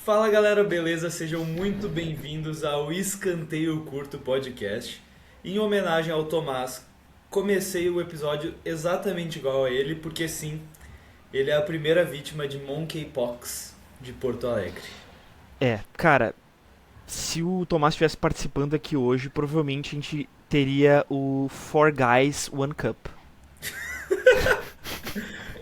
Fala galera, beleza? Sejam muito bem-vindos ao Escanteio Curto Podcast. Em homenagem ao Tomás, comecei o episódio exatamente igual a ele, porque sim, ele é a primeira vítima de Monkeypox de Porto Alegre. Cara, se o Tomás estivesse participando aqui hoje, provavelmente a gente teria o Four Guys One Cup.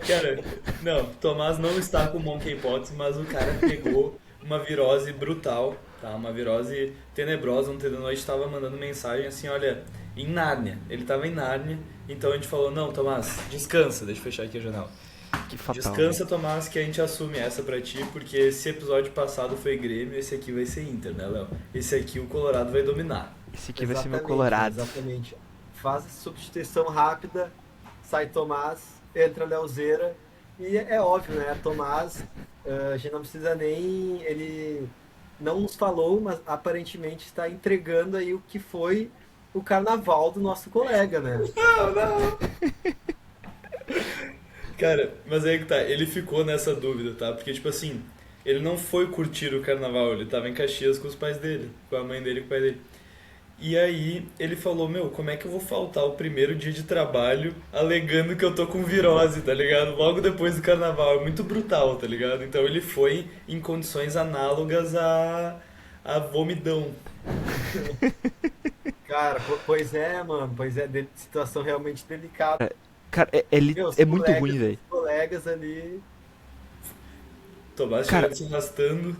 Cara, não, Tomás não está com Monkeypox, mas o cara pegou uma virose brutal, tá? Uma virose tenebrosa. Ontem de noite estava mandando mensagem assim, olha, em Nárnia. Ele estava em Nárnia, então a gente falou, não, Tomás, descansa, deixa eu fechar aqui a janela. Que fatal, Descansa, velho. Tomás, que a gente assume essa pra ti, porque esse episódio passado foi Grêmio, esse aqui vai ser Inter, né, Léo? Esse aqui o Colorado vai dominar. Esse aqui vai ser meu Exatamente, Colorado. exatamente. Faz substituição rápida, sai Tomás, entra Leozeira e é óbvio, né? Tomás, a gente não precisa nem. Ele não nos falou, mas aparentemente está entregando aí o que foi o carnaval do nosso colega, né? Não, não. Cara, mas aí que tá, ele ficou nessa dúvida, tá? Porque, tipo assim, ele não foi curtir o carnaval, ele tava em Caxias com os pais dele, com a mãe dele e com o pai dele. E aí ele falou, meu, como é que eu vou faltar o primeiro dia de trabalho alegando que eu tô com virose, tá ligado? Logo depois do carnaval, é muito brutal, tá ligado? Então ele foi em condições análogas a vomidão. Cara, pois é, mano, pois é, situação realmente delicada. Cara, Meus é muito ruim, colegas, velho. os colegas ali. Tomás Cara, chegando se arrastando.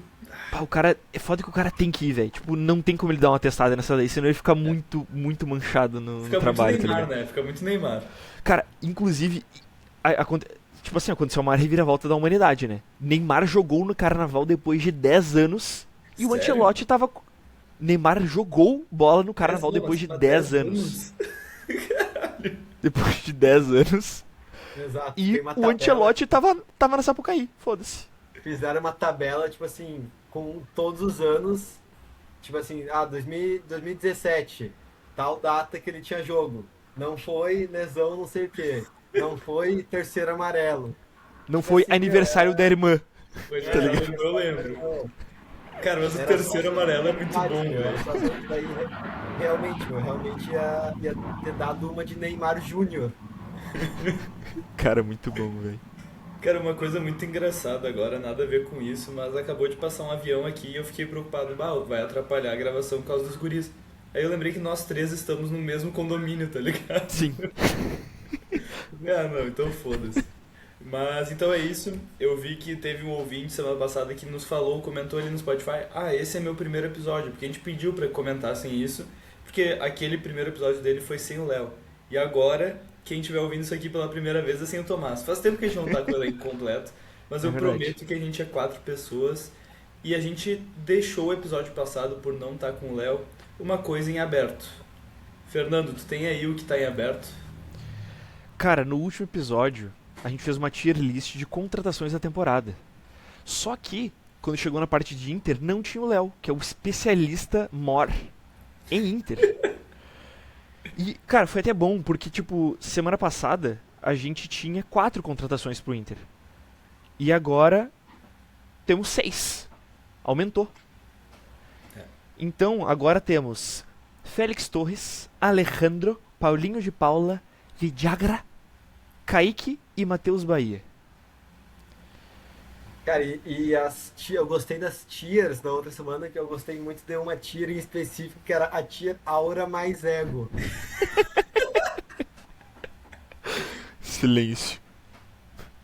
pá, o cara. É foda que o cara tem que ir, velho. Tipo, não tem como ele dar uma testada nessa daí, senão ele fica muito, muito manchado no Fica muito trabalho, tá Neymar, ligado? né? Fica muito Neymar. Cara, inclusive. Tipo assim, aconteceu uma reviravolta da humanidade, né? Neymar jogou no carnaval depois de 10 anos e o Sério? Ancelotti tava. Neymar jogou bola no 10 carnaval não, depois de acima 10 10 anos. anos. Depois de 10 anos. Exato, tem E uma o tabela. Ancelotti tava na Sapucaí. Foda-se. Fizeram uma tabela, tipo assim, com todos os anos, tipo assim, 2017, tal data que ele tinha jogo. Não foi lesão, não sei o quê. Não foi terceiro amarelo. Não Tipo foi assim, meu, aniversário da irmã. Foi Tá aniversário, ligado? eu lembro. Cara, mas o era só terceiro amarelo é muito bom, sintomático, era velho. só isso daí, realmente, meu, realmente ia ter dado uma de Neymar Júnior. Cara, muito bom, velho. Cara, uma coisa muito engraçada agora, nada a ver com isso, mas acabou de passar um avião aqui e eu fiquei preocupado, bah, vai atrapalhar a gravação por causa dos guris. Aí eu lembrei que nós três estamos no mesmo condomínio, tá ligado? Sim. Ah, não, então foda-se. Mas então é isso. Eu vi que teve um ouvinte semana passada que nos falou, comentou ali no Spotify: Ah, esse é meu primeiro episódio. Porque a gente pediu pra que comentassem isso. Porque aquele primeiro episódio dele foi sem o Léo. E agora, quem estiver ouvindo isso aqui pela primeira vez é sem o Tomás. Faz tempo que a gente não tá com o elenco completo. Mas É eu verdade. prometo que a gente é 4 pessoas. E a gente deixou o episódio passado, por não estar com o Léo, uma coisa em aberto. Fernando, tu tem aí o que tá em aberto? Cara, no último episódio, a gente fez uma tier list de contratações da temporada. Só que, quando chegou na parte de Inter, não tinha o Léo, que é o especialista mor em Inter. E, cara, foi até bom, porque, tipo, semana passada a gente tinha 4 contratações pro Inter. E agora temos 6. Aumentou. É. Então, agora temos Félix Torres, Alejandro, Paulinho de Paula, Vidagra, Kaique e Matheus Bahia. Cara, eu gostei das tiers da outra semana, que eu gostei muito de uma tier em específico, que era a tier Aura mais Ego. Silêncio.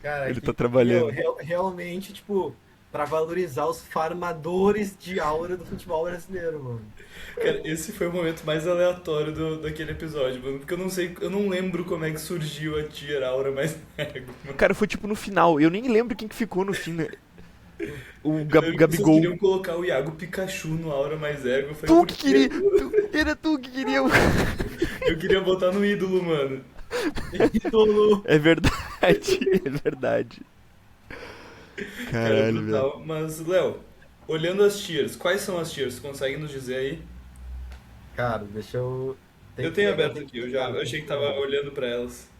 Cara, Ele tá meu, trabalhando. realmente, tipo, pra valorizar os farmadores de aura do futebol brasileiro, mano. Cara, esse foi o momento mais aleatório daquele episódio, mano. Porque eu não sei, eu não lembro como é que surgiu a tia Aura mais ego, mano. Cara, foi tipo no final. Eu nem lembro quem que ficou no fim, né? O Eu lembro que vocês Gabigol. queriam colocar o Iago Pikachu no Aura mais ego. Eu falei, Tu por que quê? queria. Era tu que queria. Eu queria botar no ídolo, mano. Ídolo. É verdade, é verdade. Cara, é Caralho, velho. brutal. Mas, Léo, olhando as tiers, quais são as tiers? Consegue nos dizer aí? Cara, deixa eu. Eu tenho Eu aberto tenho que aqui, eu pegar, achei tem que que tava pegar. olhando pra elas.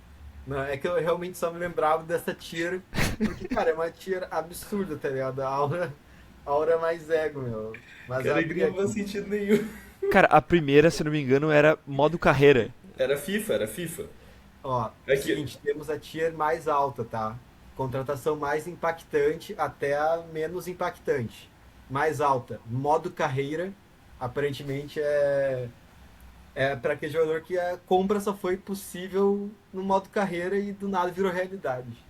Não, é que eu realmente só me lembrava dessa tier, porque, cara, é uma tier absurda, tá ligado? A aura Aura mais ego, meu. Mas Cara, que abri não faz aqui. sentido nenhum. Cara, a primeira, se não me engano, era modo carreira. Era FIFA, era FIFA. Ó, Aqui, seguinte, temos a tier mais alta, tá? Contratação mais impactante até a menos impactante. Mais alta, modo carreira. Aparentemente é para aquele jogador que a compra só foi possível no modo carreira e do nada virou realidade.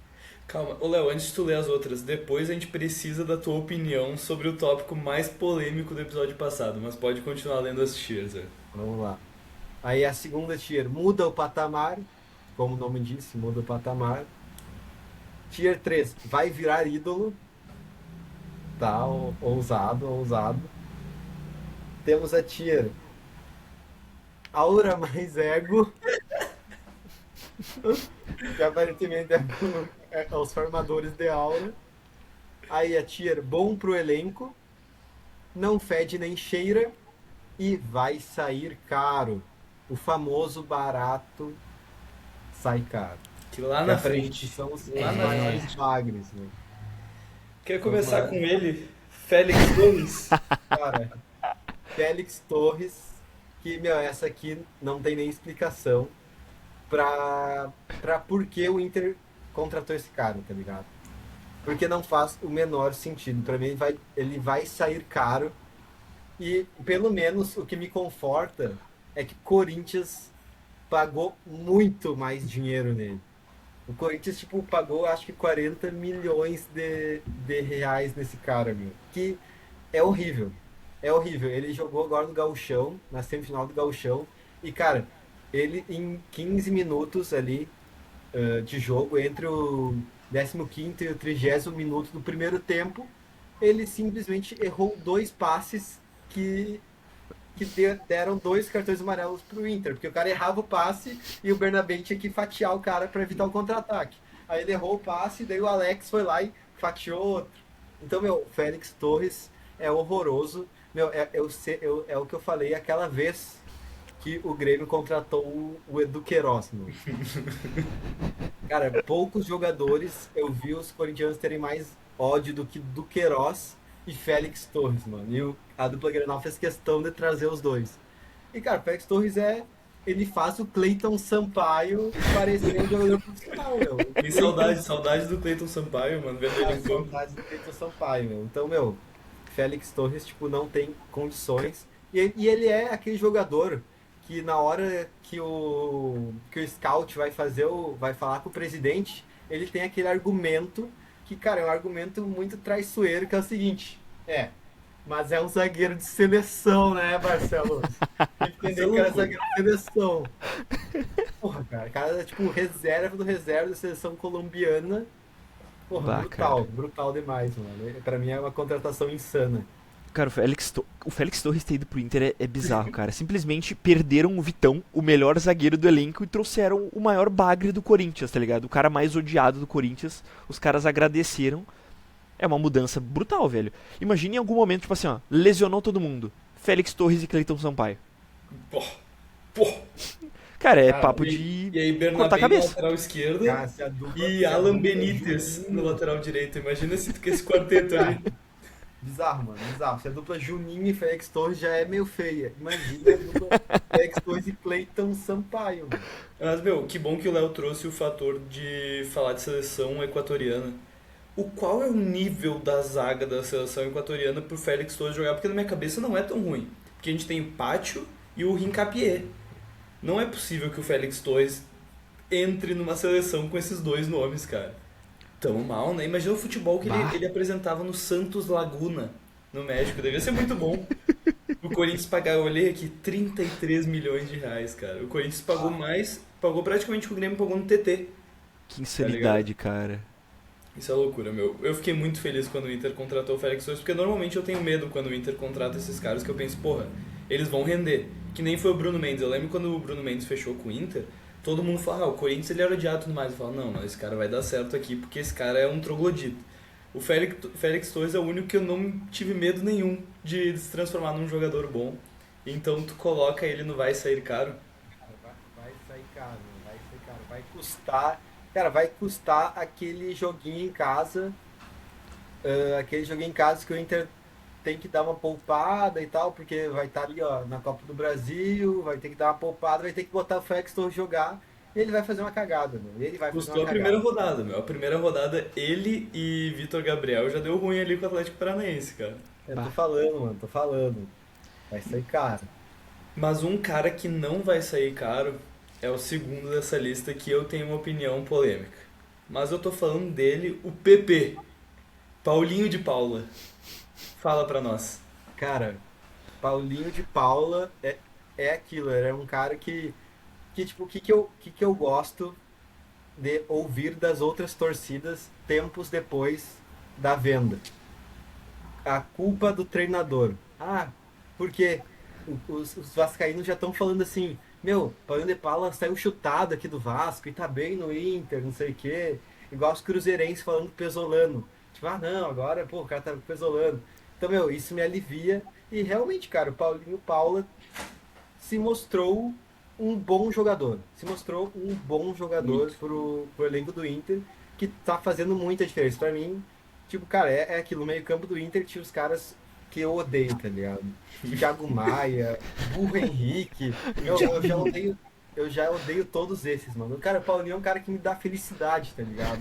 calma. Ô, Léo, antes de tu ler as outras, depois a gente precisa da tua opinião sobre o tópico mais polêmico do episódio passado, mas pode continuar lendo as tiers, velho. Vamos lá. Aí a segunda tier muda o patamar, como o nome disse, muda o patamar. Tier 3 vai virar ídolo, tá? Ousado, ousado. Temos a tier Aura mais ego, que aparentemente é os formadores de aura. Aí a tier bom pro elenco, não fede nem cheira e vai sair caro. O famoso barato sai caro. Que lá Que na aparentemente frente. são os Lá na maiores frente. bagres, né? Quer Vamos começar lá. com ele? Félix Torres. Cara, Félix Torres, que, meu, essa aqui não tem nem explicação pra por que o Inter contratou esse cara, tá ligado? Porque não faz o menor sentido. Pra mim, ele vai sair caro. E, pelo menos, o que me conforta é que Corinthians pagou muito mais dinheiro nele. O Corinthians, tipo, pagou acho que 40 milhões de reais nesse cara, meu. Que é horrível. É horrível. Ele jogou agora no Gauchão, na semifinal do Gauchão. E, cara, ele em 15 minutos ali de jogo, entre o 15º e o 30º minuto do primeiro tempo, ele simplesmente errou dois passes que deram dois cartões amarelos pro Inter, porque o cara errava o passe e o Bernabé tinha que fatiar o cara para evitar o contra-ataque. Aí ele errou o passe, daí o Alex foi lá e fatiou outro. Então, meu, o Félix Torres é horroroso. Meu, é o que eu falei aquela vez que o Grêmio contratou o Edu Queiroz, meu. Cara, poucos jogadores eu vi os corintianos terem mais ódio do que Duqueiroz e Félix Torres, mano. A dupla Grenal fez questão de trazer os dois. E, cara, o Félix Torres ele faz o Cleiton Sampaio parecer um jogador profissional, meu. O E Cleiton, saudade do Cleiton Sampaio, mano, vendo ele cara, em campo. saudades do Cleiton Sampaio, meu. Então, meu, Félix Torres, tipo, não tem condições. E ele é aquele jogador que na hora que o scout vai falar com o presidente, ele tem aquele argumento que, cara, é um argumento muito traiçoeiro, que é o seguinte, mas é um zagueiro de seleção, né, Barcelos? Tem que Isso é entender que o cara é loucura. zagueiro de seleção. Porra, cara, o cara é tipo reserva do reserva da seleção colombiana. Porra, Bah, brutal, cara. brutal demais, mano. Pra mim é uma contratação insana. Cara, o Félix Torres ter ido pro Inter é bizarro, cara. Simplesmente perderam o Vitão, o melhor zagueiro do elenco, e trouxeram o maior bagre do Corinthians, tá ligado? O cara mais odiado do Corinthians. Os caras agradeceram. É uma mudança brutal, velho. Imagine em algum momento, tipo assim, ó, lesionou todo mundo. Félix Torres e Cleiton Sampaio. Pô, pô. Cara, é Cara, papo E aí, de cortar a Bernabé na cabeça. lateral esquerda Cara, se a dupla, e se a Alan dupla Benítez no Juninho. lateral direito. Imagina esse quarteto ali. Cara, bizarro, mano, bizarro. Se a dupla Juninho e Félix Torres já é meio feia. Imagina a dupla Félix Torres e Cleiton Sampaio, mano. Mas, meu, que bom que o Léo trouxe o fator de falar de seleção equatoriana. Qual é o nível da zaga da seleção equatoriana pro Félix Torres jogar? Porque na minha cabeça não é tão ruim. Porque a gente tem o Pátio e o Hincapié. Não é possível que o Félix Torres entre numa seleção com esses dois nomes, cara. Tão mal, né? Imagina o futebol que Bah. ele apresentava no Santos Laguna, no México. Devia ser muito bom. O Corinthians pagar, eu olhei aqui, 33 milhões de reais, cara. O Corinthians pagou mais, pagou praticamente o que o Grêmio pagou no TT, Que tá ligado? insanidade, cara. Isso é loucura, meu. Eu fiquei muito feliz quando o Inter contratou o Félix Torres, porque normalmente eu tenho medo quando o Inter contrata esses caras, que eu penso, porra, eles vão render. Que nem foi o Bruno Mendes. Eu lembro quando o Bruno Mendes fechou com o Inter, todo mundo falava, o Corinthians ele era odiado e tudo mais. Eu falava, não, esse cara vai dar certo aqui, porque esse cara é um troglodita. O Félix Torres é o único que eu não tive medo nenhum de se transformar num jogador bom. Então tu coloca ele no vai sair caro. Cara, vai sair caro, vai sair caro. Vai custar. Cara, vai custar aquele joguinho em casa. Aquele joguinho em casa que o Inter tem que dar uma poupada e tal, porque vai estar ali, ó, na Copa do Brasil, vai ter que dar uma poupada, vai ter que botar o Flexton jogar, e ele vai fazer uma cagada, meu. Ele vai fazer uma Custou a primeira cagada. rodada, meu. A primeira rodada, ele e Vitor Gabriel já deu ruim ali com o Atlético Paranaense, cara. Eu tô Bah. falando, mano, tô falando. Vai sair caro. Mas um cara que não vai sair caro é o segundo dessa lista que eu tenho uma opinião polêmica. Mas eu tô falando dele, o PP, Paulinho de Paula. Fala pra nós. Cara, Paulinho de Paula é aquilo, ele é um cara que tipo, o que que eu gosto de ouvir das outras torcidas tempos depois da venda? A culpa do treinador. Ah, porque os vascaínos já estão falando assim, meu, Paulinho de Paula saiu chutado aqui do Vasco e tá bem no Inter, não sei o quê. Igual os cruzeirenses falando do Pesolano. Tipo, ah não, agora, pô, o cara tá com o Pesolano. Então, meu, isso me alivia. E realmente, cara, o Paulinho Paula se mostrou um bom jogador. Se mostrou um bom jogador Muito. pro elenco do Inter, que tá fazendo muita diferença. Pra mim, tipo, cara, é aquilo, o meio-campo do Inter tinha os caras que eu odeio, tá ligado? Thiago Maia, Burro Henrique. Eu já odeio todos esses, mano. O cara, o Paulinho é um cara que me dá felicidade, tá ligado?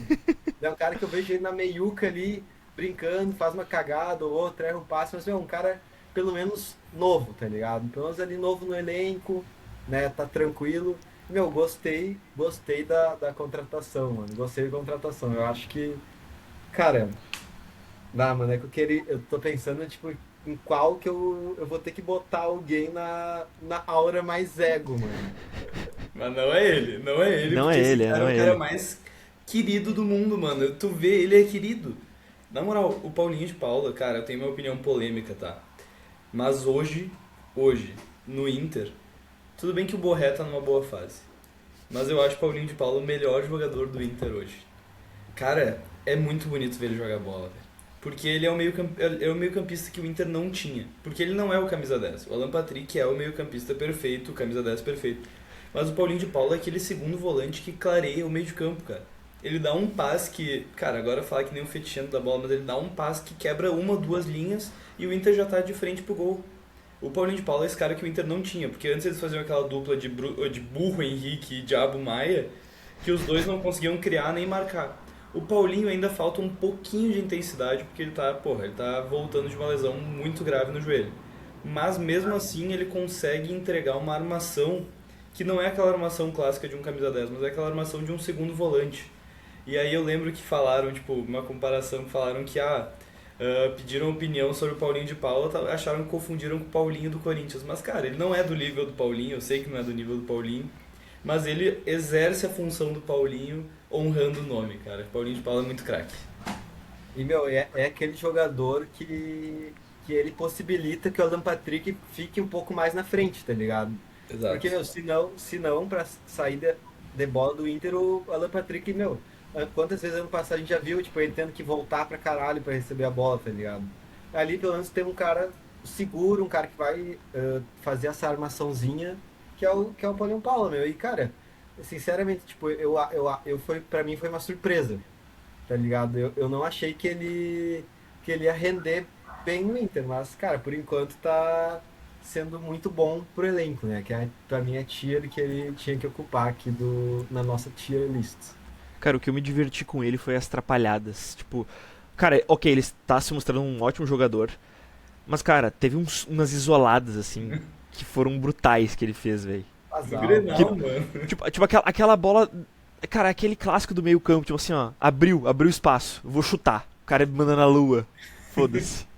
É um cara que eu vejo ele na meiuca ali, brincando, faz uma cagada ou outra, erra um passe, mas é um cara, pelo menos, novo, tá ligado? Pelo menos ali novo no elenco, né? Tá tranquilo. Meu, gostei da contratação, mano. Gostei da contratação. Eu acho que, cara, dá, mano, é que eu tô pensando, tipo, em qual que eu vou ter que botar alguém na aura mais ego, mano. Mas não é ele, Não é porque esse ele, cara é não o é cara ele. mais querido do mundo, mano. Tu vê, ele é querido. Na moral, o Paulinho de Paula, cara, eu tenho minha opinião polêmica, tá? Mas hoje, no Inter, tudo bem que o Borré tá numa boa fase. Mas eu acho o Paulinho de Paula o melhor jogador do Inter hoje. Cara, é muito bonito ver ele jogar bola, velho. Porque ele é o meio-campista que o Inter não tinha. Porque ele não é o camisa 10. O Alan Patrick é o meio-campista perfeito, o camisa 10 perfeito. Mas o Paulinho de Paula é aquele segundo volante que clareia o meio de campo, cara. Ele dá um passe que, cara, agora falar que nem um fetichento da bola, mas ele dá um passe que quebra uma, duas linhas e o Inter já tá de frente pro gol. O Paulinho de Paula é esse cara que o Inter não tinha, porque antes eles faziam aquela dupla de Burro Henrique e Diabo Maia, que os dois não conseguiam criar nem marcar. O Paulinho ainda falta um pouquinho de intensidade, porque ele tá voltando de uma lesão muito grave no joelho. Mas mesmo assim ele consegue entregar uma armação que não é aquela armação clássica de um camisa 10, mas é aquela armação de um segundo volante. E aí eu lembro que falaram, tipo, uma comparação, que falaram que pediram opinião sobre o Paulinho de Paula, acharam que confundiram com o Paulinho do Corinthians. Mas, cara, ele não é do nível do Paulinho, eu sei que não é do nível do Paulinho, mas ele exerce a função do Paulinho honrando o nome, cara. O Paulinho de Paula é muito craque. E, meu, é aquele jogador que ele possibilita que o Alan Patrick fique um pouco mais na frente, tá ligado? Porque, Exato. meu, se não pra sair de bola do Inter, o Alan Patrick, meu, quantas vezes ano passado a gente já viu, tipo, ele tendo que voltar pra caralho pra receber a bola, tá ligado? Ali, pelo menos, tem um cara seguro, um cara que vai fazer essa armaçãozinha, que é o Paulinho Paula, meu. E, cara, sinceramente, tipo, pra mim foi uma surpresa, tá ligado? Eu não achei que ele ia render bem no Inter, mas, cara, por enquanto tá sendo muito bom pro elenco, né? Que pra mim é tier que ele tinha que ocupar aqui na nossa tier list. Cara, o que eu me diverti com ele foi as trapalhadas. Tipo, cara, ok, ele está se mostrando um ótimo jogador, mas, cara, teve umas isoladas, assim, que foram brutais que ele fez, velho. No Vazal, Que, Grenal, vazal. mano. tipo aquela bola. Cara, aquele clássico do meio campo, tipo assim, ó, abriu espaço, vou chutar. O cara mandando a lua. Foda-se.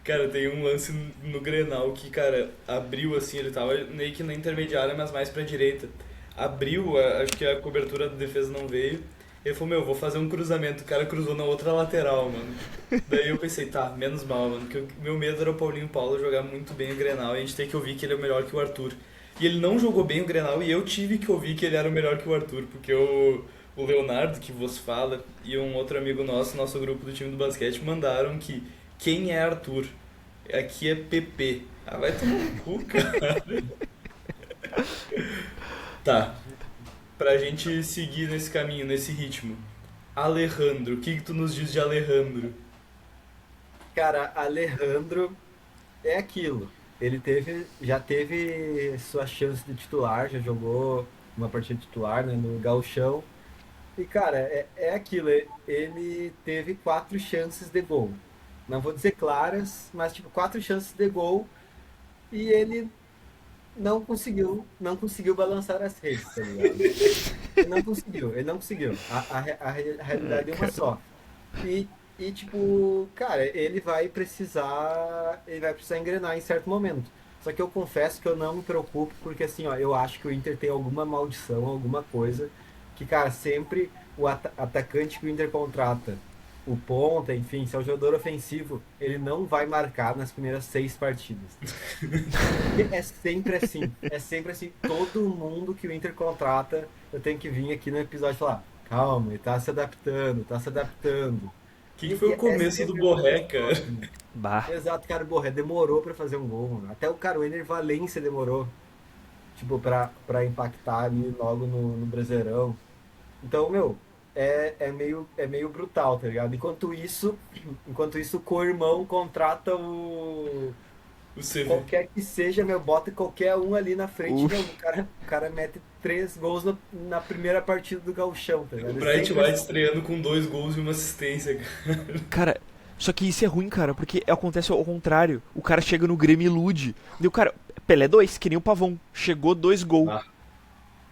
Cara, tem um lance no Grenal que, cara, abriu assim, ele tava meio que na intermediária, mas mais pra direita. Abriu, acho que a cobertura da defesa não veio. Ele falou, meu, vou fazer um cruzamento. O cara cruzou na outra lateral, mano. Daí eu pensei, tá, menos mal, mano. Que meu medo era o Paulinho Paulo jogar muito bem o Grenal e a gente tem que ouvir que ele é o melhor que o Arthur. E ele não jogou bem o Grenal e eu tive que ouvir que ele era o melhor que o Arthur, porque o Leonardo, que vos fala, e um outro amigo nosso, nosso grupo do time do basquete, mandaram que quem é Arthur? Aqui é PP. Ah, vai tomar no cu, cara. Tá, pra gente seguir nesse caminho, nesse ritmo. Alejandro, o que tu nos diz de Alejandro? Cara, Alejandro é aquilo. Já teve sua chance de titular, já jogou uma partida titular, né, no Gauchão. E, cara, é aquilo. Ele teve 4 chances de gol. Não vou dizer claras, mas, tipo, 4 chances de gol. E ele não conseguiu balançar as redes, tá ligado? Ele não conseguiu. A realidade é uma só. E, e tipo, cara, ele vai precisar engrenar em certo momento. Só que eu confesso que eu não me preocupo, porque assim, ó, eu acho que o Inter tem alguma maldição, alguma coisa, que, cara, sempre o atacante que o Inter contrata, o ponta, enfim, se é o jogador ofensivo, ele não vai marcar nas primeiras 6 partidas. Porque é sempre assim, todo mundo que o Inter contrata, eu tenho que vir aqui no episódio e falar, calma, ele tá se adaptando, tá se adaptando. O que foi E o é começo do sempre a Borré, mesma cara? história, né? Bah. Exato, cara, o Borré demorou pra fazer um gol, mano. Até o cara, o Ener Valencia demorou, tipo, pra impactar ali logo no Brasileirão. Então, meu, é meio brutal, tá ligado? Enquanto isso, o co-irmão contrata O CV. qualquer que seja, meu, bota qualquer um ali na frente, meu, Uf. o cara mete 3 gols na primeira partida do Gauchão, tá O ligado? É Bright sempre White assim. estreando com 2 gols e uma assistência, cara. Cara, só que isso é ruim, cara, porque acontece ao contrário. O cara chega no Grêmio e ilude. E o cara, Pelé 2, que nem o Pavão. Chegou 2 gols. Ah,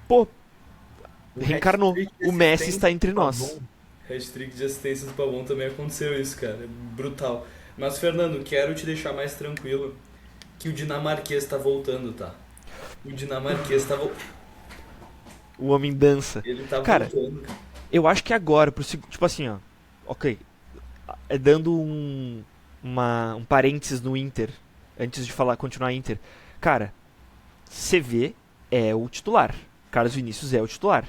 Pô, O reencarnou. hat-trick de O Messi assistência está do entre nós. Pavon. hat-trick de assistências do Pavon também aconteceu isso, cara. É brutal. Mas, Fernando, quero te deixar mais tranquilo que o dinamarquês tá voltando, tá? O dinamarquês tá voltando. O homem dança. Ele tá Cara, voltando, cara. eu acho que agora, tipo assim, ó. Ok, dando um parênteses no Inter, antes de falar, continuar Inter. Cara, CV é o titular. Carlos Vinícius é o titular.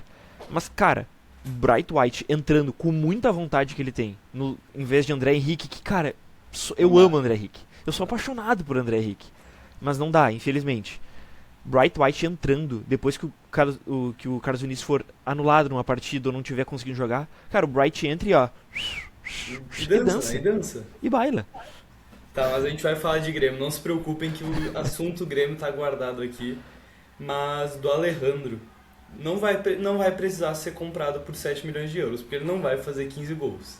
Mas, cara, Bright White entrando com muita vontade que ele tem, em vez de André Henrique, que, cara, Não eu dá. amo André Henrique. Eu sou apaixonado por André Henrique. Mas não dá, infelizmente. Bright White entrando, depois que o Carlos Vinícius for anulado numa partida ou não tiver conseguindo jogar, cara, o Bright entra e ó. E E dança, dança. e dança. E baila. Tá, mas a gente vai falar de Grêmio. Não se preocupem que o assunto Grêmio tá guardado aqui. Mas do Alejandro, não vai precisar ser comprado por 7 milhões de euros, porque ele não vai fazer 15 gols.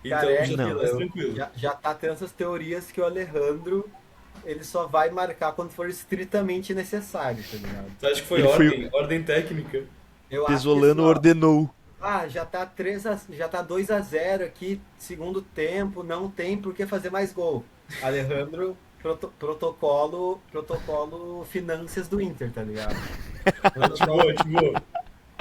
Cara, Então é já tá Não. aquilo. mais tranquilo. Já tá tendo essas teorias que o Alejandro ele só vai marcar quando for estritamente necessário, tá ligado? Tu acha que foi Ele foi. ordem técnica? Eu acho que assim, Pesolano ó, ordenou. já tá 2-0 aqui, segundo tempo, não tem por que fazer mais gol. Alejandro, protocolo finanças do Inter, tá ligado? De boa, de boa.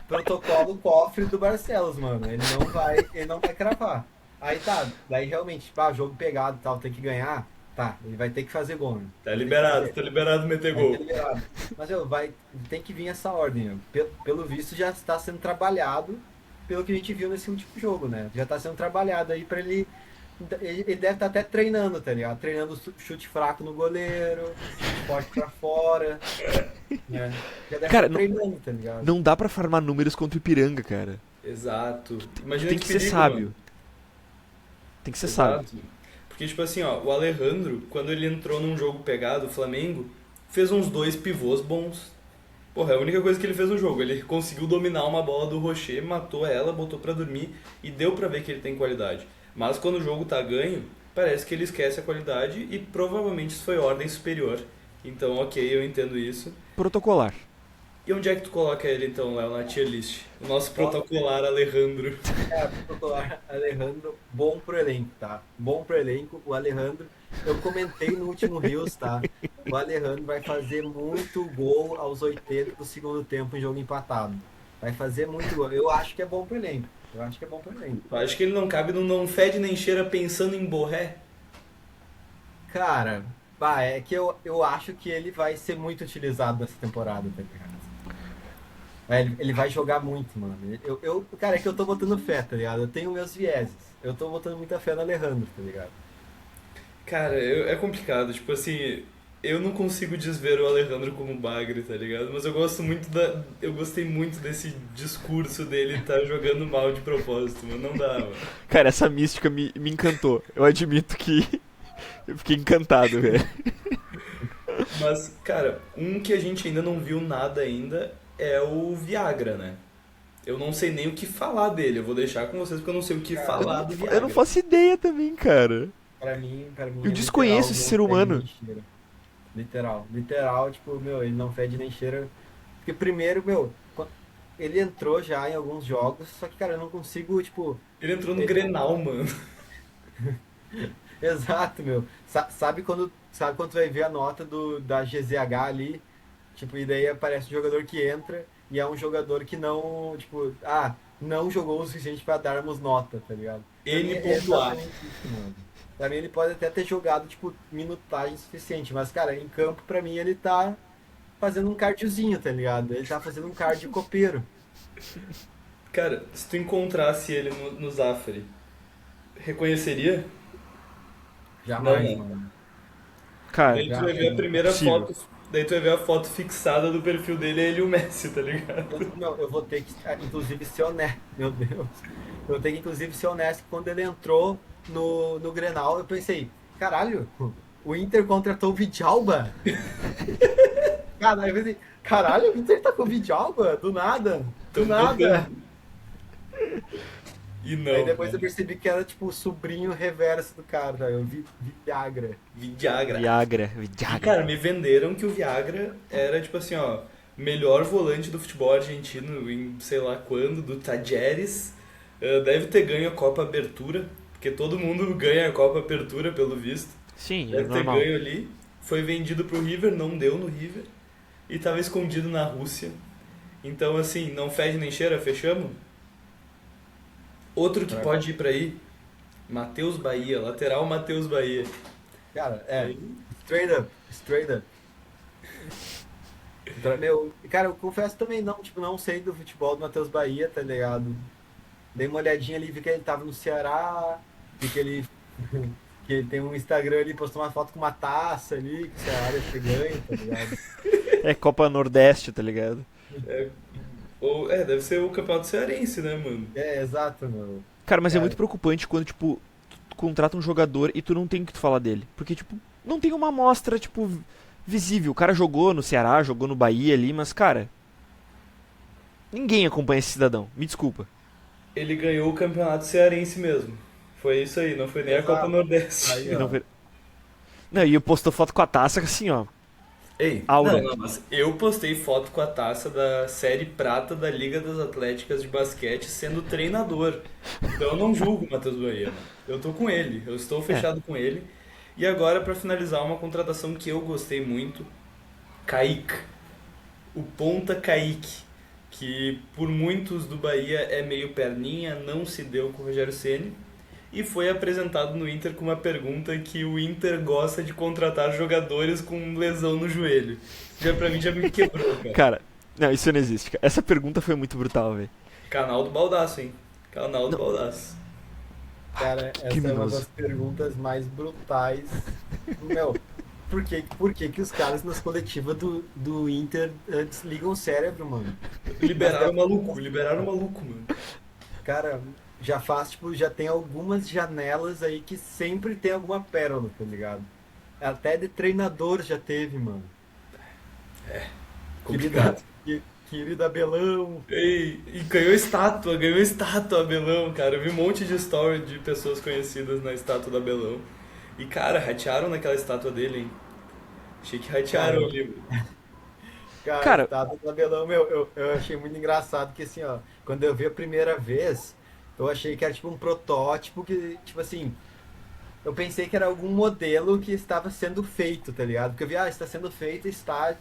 Protocolo cofre do Barcelos, mano. Ele não vai cravar. Aí tá, daí realmente, jogo pegado e tal, tem que ganhar. Tá, ele vai ter que fazer gol, né? Tá Vai ter que liberado, fazer. tá liberado meter Vai ter gol. liberado. Mas tem que vir essa ordem, né? Pelo visto já está sendo trabalhado, pelo que a gente viu nesse último jogo, né? Já está sendo trabalhado aí pra ele. Ele deve estar até treinando, tá ligado? Treinando chute fraco no goleiro, chute forte pra fora, né? Já deve Cara, estar treinando, tá ligado? não dá pra farmar números contra o Ipiranga, cara. Exato. Imagina Tem que que ser perigo, sábio. mano. Tem que ser sábio. Exato. Porque, tipo assim, ó, o Alejandro, quando ele entrou num jogo pegado, o Flamengo, fez uns 2 pivôs bons. Porra, é a única coisa que ele fez no jogo. Ele conseguiu dominar uma bola do Rocher, matou ela, botou pra dormir e deu pra ver que ele tem qualidade. Mas quando o jogo tá ganho, parece que ele esquece a qualidade e provavelmente isso foi ordem superior. Então, ok, eu entendo isso. Protocolar. E onde é que tu coloca ele então, Léo, na tier list? O nosso Coloca- protocolar Alejandro. Protocolar Alejandro, bom pro elenco, tá? Bom pro elenco, o Alejandro. Eu comentei no último Reels, tá? O Alejandro vai fazer muito gol aos 80 do segundo tempo em jogo empatado. Vai fazer muito gol. Eu acho que é bom pro elenco. Eu acho que é bom pro elenco. Eu acho que ele não cabe no não fede nem cheira pensando em Borré. Cara, é que eu acho que ele vai ser muito utilizado nessa temporada, tá ligado? Ele vai jogar muito, mano. Cara, é que eu tô botando fé, tá ligado? Eu tenho meus vieses. Eu tô botando muita fé no Alejandro, tá ligado? Cara, é complicado. Tipo assim, eu não consigo desver o Alejandro como bagre, tá ligado? Mas eu gosto muito eu gostei muito desse discurso dele tá jogando mal de propósito, mano. Não dá, mano. Cara, essa mística me encantou. Eu admito que Eu fiquei encantado, velho. Mas, cara, um que a gente ainda não viu nada ainda é o Viagra, né? Eu não sei nem o que falar dele. Eu vou deixar com vocês porque eu não sei o que Cara, falar do Eu Viagra. não faço ideia também, cara. Pra mim Eu é desconheço literal, esse não ser fede humano. nem cheira. Literal, tipo, meu, ele não fede nem cheira. Porque primeiro, meu, ele entrou já em alguns jogos, só que, cara, eu não consigo, tipo, Ele entrou no ele- Grenal, mano. exato, meu. Sabe quando tu vai ver a nota da GZH ali, tipo, e daí aparece o jogador que entra e é um jogador que não, tipo, não jogou o suficiente pra darmos nota, tá ligado? Pra mim é N.A. exatamente isso, mano. Pra mim ele pode até ter jogado, tipo, minutagem suficiente, mas, cara, em campo, pra mim, ele tá fazendo um cardiozinho, tá ligado? Ele tá fazendo um cardio copeiro. Cara, se tu encontrasse ele no Zafari, reconheceria? Não, Jamais, né? mano. Cara, Daí tu vai ver a primeira impossível. foto. Daí tu vai ver a foto fixada do perfil dele, é ele e o Messi, tá ligado? Não, eu vou ter que, inclusive, ser honesto. Meu Deus. Eu tenho que, inclusive, ser honesto. Quando ele entrou no Grenal, eu pensei, caralho, o Inter contratou o Vidalba? Cara, eu pensei, caralho, o Inter tá com o Vidalba? Do nada. Do Tão nada. botando. E Aí não, depois eu né? percebi que era, tipo, o sobrinho reverso do cara, tá? Eu vi Viagra. Viagra. Viagra, E, Viagra. cara, me venderam que o Viagra era, tipo assim, ó, melhor volante do futebol argentino em sei lá quando, do Tajeres. Deve ter ganho a Copa Abertura, porque todo mundo ganha a Copa Abertura, pelo visto. Sim, é Deve ter normal. ganho ali. Foi vendido pro River, não deu no River. E tava escondido na Rússia. Então, assim, não fede nem cheira, fechamos? Outro que É. pode ir pra aí, Matheus Bahia, lateral Matheus Bahia. Cara, Aí, straight up, straight up. Meu, cara, eu confesso também não, tipo, não sei do futebol do Matheus Bahia, tá ligado? Dei uma olhadinha ali, vi que ele tava no Ceará, vi que ele, que ele tem um Instagram ali, postou uma foto com uma taça ali, que o Ceará deve ter ganho, tá ligado? É Copa Nordeste, tá ligado? deve ser o campeonato cearense, né, mano? Exato, meu. Cara, mas é Cara, muito preocupante quando, tipo, tu contrata um jogador e tu não tem o que tu falar dele. Porque, tipo, não tem uma amostra, tipo, visível. O cara jogou no Ceará, jogou no Bahia ali, mas, cara, ninguém acompanha esse cidadão. Me desculpa. Ele ganhou o campeonato cearense mesmo. Foi isso aí, não foi nem a Copa exato. Nordeste. Aí, E não, ó. não, e eu postou foto com a taça assim, ó. Ei, Aura. não, mas eu postei foto com a taça da Série Prata da Liga das Atléticas de Basquete sendo treinador. Então eu não julgo o Matheus Bahia, mano. Eu tô com ele, eu estou É. fechado com ele. E agora, pra finalizar, uma contratação que eu gostei muito, Kaique. O ponta Kaique, que por muitos do Bahia é meio perninha, não se deu com o Rogério Ceni e foi apresentado no Inter com uma pergunta que o Inter gosta de contratar jogadores com lesão no joelho. Já pra mim já me quebrou, cara. Cara, não, isso não existe, cara. Essa pergunta foi muito brutal, velho. Canal do Baldaço, hein? Canal do Não. Baldaço. Cara, essa é uma Criminoso. das perguntas mais brutais. Meu, por que os caras nas coletivas do Inter desligam o cérebro, mano? Liberaram o maluco, mano. Cara, já tem algumas janelas aí que sempre tem alguma pérola, tá ligado? Até de treinador já teve, mano. Querida, Complicado. querida Abelão. Ei, e ganhou estátua Abelão, cara. Eu vi um monte de story de pessoas conhecidas na estátua do Abelão. E, cara, ratearam naquela estátua dele, hein? Achei que ratearam Cara, ali. cara, Cara, estátua do Abelão, meu, eu achei muito engraçado que assim, ó, quando eu vi a primeira vez, eu achei que era tipo um protótipo que, tipo assim, eu pensei que era algum modelo que estava sendo feito, tá ligado? Porque eu vi, está sendo feita estátua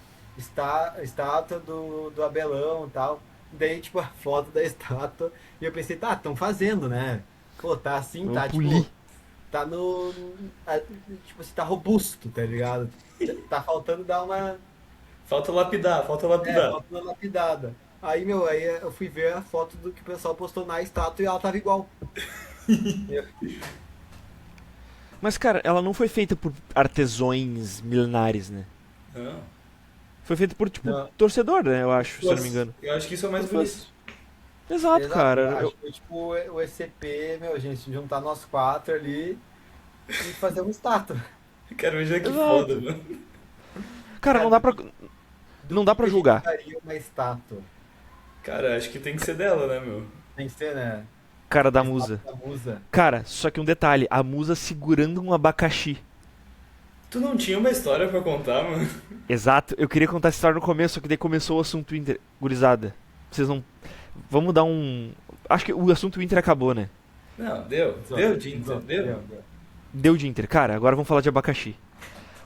do Abelão e tal. Daí, tipo, a foto da estátua. E eu pensei, tá, estão fazendo, né? Pô, tá assim, vamos tá, polir. tipo, tá no. Tipo assim, tá robusto, tá ligado? Tá faltando dar uma. Falta lapidar, falta lapidar. Falta uma lapidada. Aí, meu, aí eu fui ver a foto do que o pessoal postou na estátua e ela tava igual. Mas, cara, ela não foi feita por artesões milenares, né? Não. Foi feita por, tipo, Não. torcedor, né? Eu acho, se eu não me engano. Eu acho que isso é o mais Se fosse- bonito. Exato, cara. Acho que tipo o ECP, meu, a gente juntar nós quatro ali e fazer uma estátua. Cara, imagina que Exato. foda, mano. Cara, Cara, não dá pra que a gente julgar. faria uma estátua? Cara, acho que tem que ser dela, né, meu? Tem que ser, né? Cara da A estátua musa. da musa. Cara, só que um detalhe, a musa segurando um abacaxi. Tu não tinha uma história pra contar, mano? Exato, eu queria contar essa história no começo, só que daí começou o assunto Inter. Gurizada, vocês não. Vamos dar um. Acho que o assunto Inter acabou, né? Não, deu. Deu, Dinter, deu. Deu de Inter. Cara, agora vamos falar de abacaxi.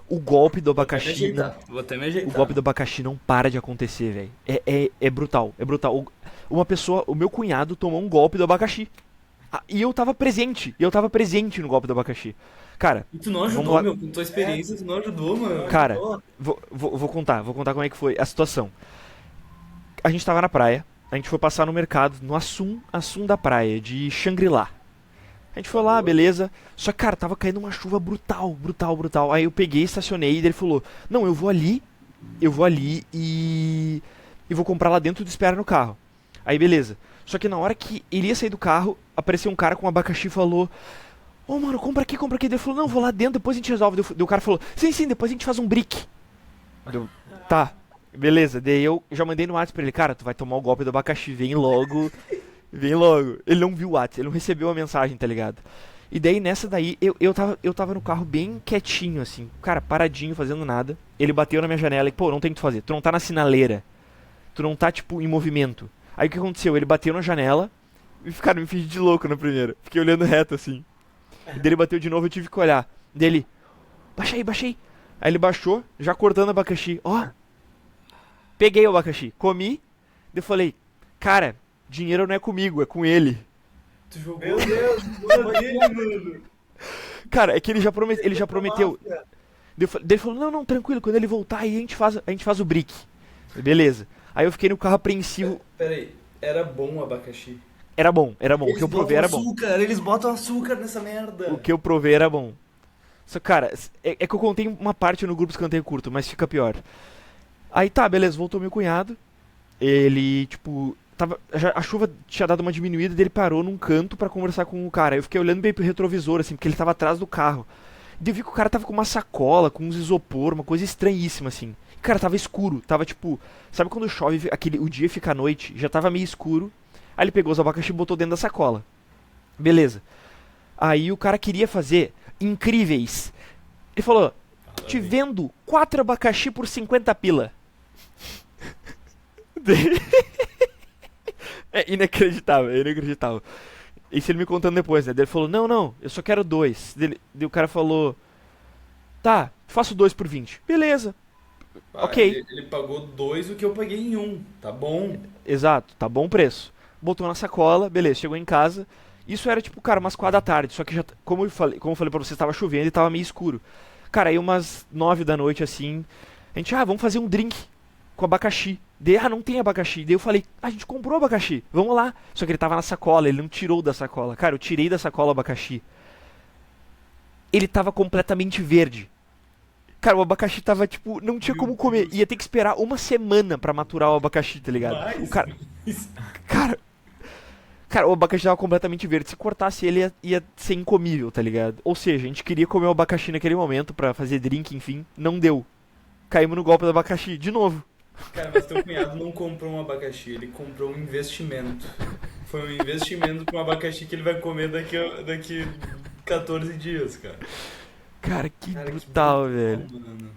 O golpe do abacaxi. Vou até me O ajeitar. golpe do abacaxi não para de acontecer, velho. É brutal, é brutal. Uma pessoa, o meu cunhado tomou um golpe do abacaxi. Ah, e eu tava presente. No golpe do abacaxi. Cara, E tu não vamos ajudou, lá. meu. Com tua experiência, tu não ajudou, mano. Cara, Ajudou. vou contar como é que foi a situação. A gente tava na praia, a gente foi passar no mercado, no Assum da praia, de Xangri-Lá. A gente foi lá, beleza. Só que, cara, tava caindo uma chuva brutal. Aí eu peguei, estacionei e ele falou: Não, eu vou ali e vou comprar lá dentro e espera no carro. Aí, beleza. Só que na hora que ele ia sair do carro, apareceu um cara com um abacaxi e falou: Ô, mano, compra aqui. Daí ele falou: Não, vou lá dentro, depois a gente resolve. Daí o cara falou: Sim, depois a gente faz um brick. Deu, tá, beleza. Daí eu já mandei no WhatsApp pra ele: Cara, tu vai tomar o golpe do abacaxi, vem logo. Vem logo. Ele não viu o WhatsApp, ele não recebeu a mensagem, tá ligado? E daí nessa daí, eu tava no carro bem quietinho, assim, cara, paradinho, fazendo nada. Ele bateu na minha janela e, pô, não tem o que tu fazer. Tu não tá na sinaleira. Tu não tá, tipo, em movimento. Aí o que aconteceu? Ele bateu na janela e, cara, me fingi de louco na primeira. Fiquei olhando reto, assim. E daí ele bateu de novo, eu tive que olhar. Dele, baixei. Aí ele baixou, já cortando abacaxi. Ó, peguei o abacaxi, comi. Daí eu falei: Cara, dinheiro não é comigo, é com ele. Tu jogou Meu Deus, a dele, mano. Cara, é que ele já prometeu. Daí ele falou: Não, tranquilo, quando ele voltar aí a gente faz o brick. Beleza. Aí eu fiquei no carro apreensivo. Pera aí, era bom o abacaxi. Era bom. O que eu provei era bom. Eles botam açúcar nessa merda. O que eu provei era bom. Só, cara, é que eu contei uma parte no grupo Escanteio Curto, mas fica pior. Aí tá, beleza, voltou meu cunhado. Ele, tipo, a chuva tinha dado uma diminuída, ele parou num canto pra conversar com o cara. Eu fiquei olhando bem pro retrovisor, assim, porque ele tava atrás do carro. E eu vi que o cara tava com uma sacola, com uns isopor, uma coisa estranhíssima, assim. E, cara, tava escuro, tava tipo... Sabe quando chove, o dia fica à noite? Já tava meio escuro. Aí ele pegou os abacaxi e botou dentro da sacola. Beleza. Aí o cara queria fazer incríveis. Ele falou: Te vendo 4 abacaxi por 50 pila. É inacreditável. Isso ele me contando depois, né? Daí ele falou: Não, eu só quero 2. Daí o cara falou: Tá, faço 2 por 20. Beleza. Ok. Ele pagou 2 o que eu paguei em 1. Tá bom. Exato, tá bom o preço. Botou na sacola, beleza, chegou em casa. Isso era tipo, cara, umas 4 da tarde. Só que já, como eu falei pra vocês, tava chovendo e tava meio escuro. Cara, aí umas 9 da noite assim, a gente, vamos fazer um drink com abacaxi. Daí, não tem abacaxi. Daí eu falei: A gente comprou abacaxi, vamos lá. Só que ele tava na sacola, ele não tirou da sacola. Cara, eu tirei da sacola o abacaxi. Ele tava completamente verde. Cara, o abacaxi tava, tipo, não tinha como comer. Ia ter que esperar uma semana pra maturar o abacaxi, tá ligado? O cara, Cara, o abacaxi tava completamente verde. Se cortasse ele, ia ser incomível, tá ligado? Ou seja, a gente queria comer o abacaxi naquele momento pra fazer drink, enfim. Não deu. Caímos no golpe do abacaxi, de novo. Cara, mas teu cunhado não comprou um abacaxi, ele comprou um investimento. Foi um investimento pra um abacaxi que ele vai comer daqui 14 dias, cara. Cara, que Cara, brutal, que velho. mano.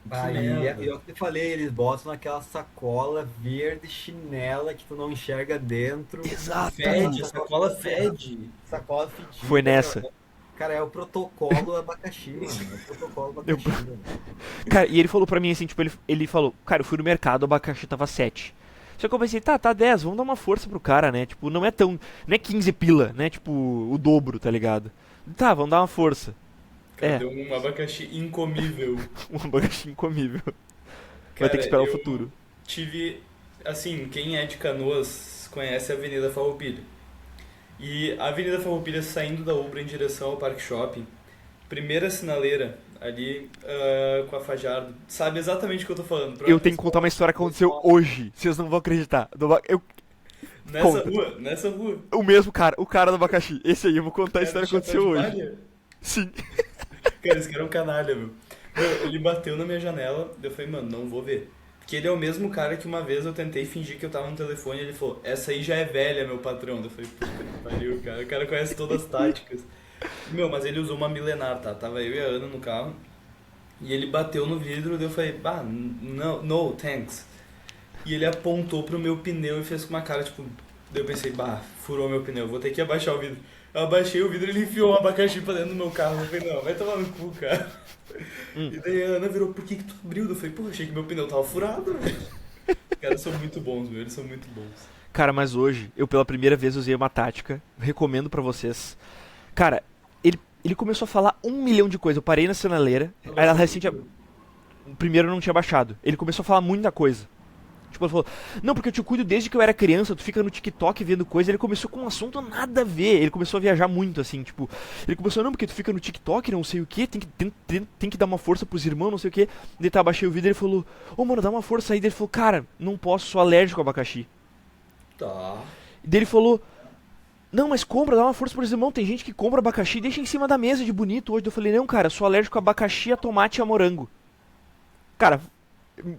Bah, Que e merda. eu te falei, eles botam naquela sacola verde chinela que tu não enxerga dentro. Exato. Fede, a sacola fede. Sacola fedida. Foi nessa. Cara, é o protocolo abacaxi, mano. É o protocolo abacaxi, mano. Cara, e ele falou pra mim assim, tipo, ele falou: Cara, eu fui no mercado, o abacaxi tava 7. Só que eu pensei: Tá 10, vamos dar uma força pro cara, né? Tipo, não é 15 pila, né? Tipo, o dobro, tá ligado? Tá, vamos dar uma força. Cara, É. deu um abacaxi incomível. Um abacaxi incomível. Vai ter Cara, que esperar o eu futuro. tive, assim, quem é de Canoas conhece a Avenida Farroupilha. E a Avenida Farroupilha saindo da Ubra em direção ao Parque Shopping, primeira sinaleira ali com a Fajardo, sabe exatamente o que eu tô falando. Eu tenho que contar uma história que aconteceu hoje. Vocês não vão acreditar. Nessa conta. rua. O mesmo cara, o cara do abacaxi. Esse aí, eu vou contar a história que acochapéu aconteceu de hoje. palha? Sim. Cara, esse cara é um canalha, meu. Meu, ele bateu na minha janela, eu falei, mano, não vou ver. Porque ele é o mesmo cara que uma vez eu tentei fingir que eu tava no telefone e ele falou, essa aí já é velha, meu patrão. Eu falei, puta que pariu, cara. O cara conhece todas as táticas. Meu, mas ele usou uma milenar, tá? Tava eu e a Ana no carro. E ele bateu no vidro, daí eu falei, ah, no, no, thanks. E ele apontou pro meu pneu e fez com uma cara, tipo... Daí eu pensei, bah, furou meu pneu, vou ter que abaixar o vidro. Eu abaixei o vidro e ele enfiou um abacaxi pra dentro do meu carro. Eu falei, não, vai tomar no cu, cara. Hum. E daí a Ana virou, por que que tu abriu? Eu falei, pô, achei que meu pneu tava furado, velho. Os caras são muito bons, meu, eles são muito bons. Cara, mas hoje, eu pela primeira vez usei uma tática, recomendo pra vocês. Cara, ele começou a falar 1 milhão de coisas. Eu parei na sinaleira, aí ela recente. Primeiro eu não tinha baixado. Ele começou a falar muita coisa. Tipo, ele falou, não, porque eu te cuido desde que eu era criança, tu fica no TikTok vendo coisa. Ele começou com um assunto nada a ver. Ele começou a viajar muito, assim, tipo. Ele começou, não, porque tu fica no TikTok, não sei o que, tem que dar uma força pros irmãos, não sei o que. Daí tá, baixei o vídeo e ele falou, ô mano, dá uma força aí. Daí ele falou, cara, não posso, sou alérgico ao abacaxi. Tá. E daí ele falou, não, mas compra, dá uma força pros irmãos. Tem gente que compra abacaxi e deixa em cima da mesa de bonito hoje. Eu falei, não, cara, sou alérgico a abacaxi, a tomate e a morango. Cara,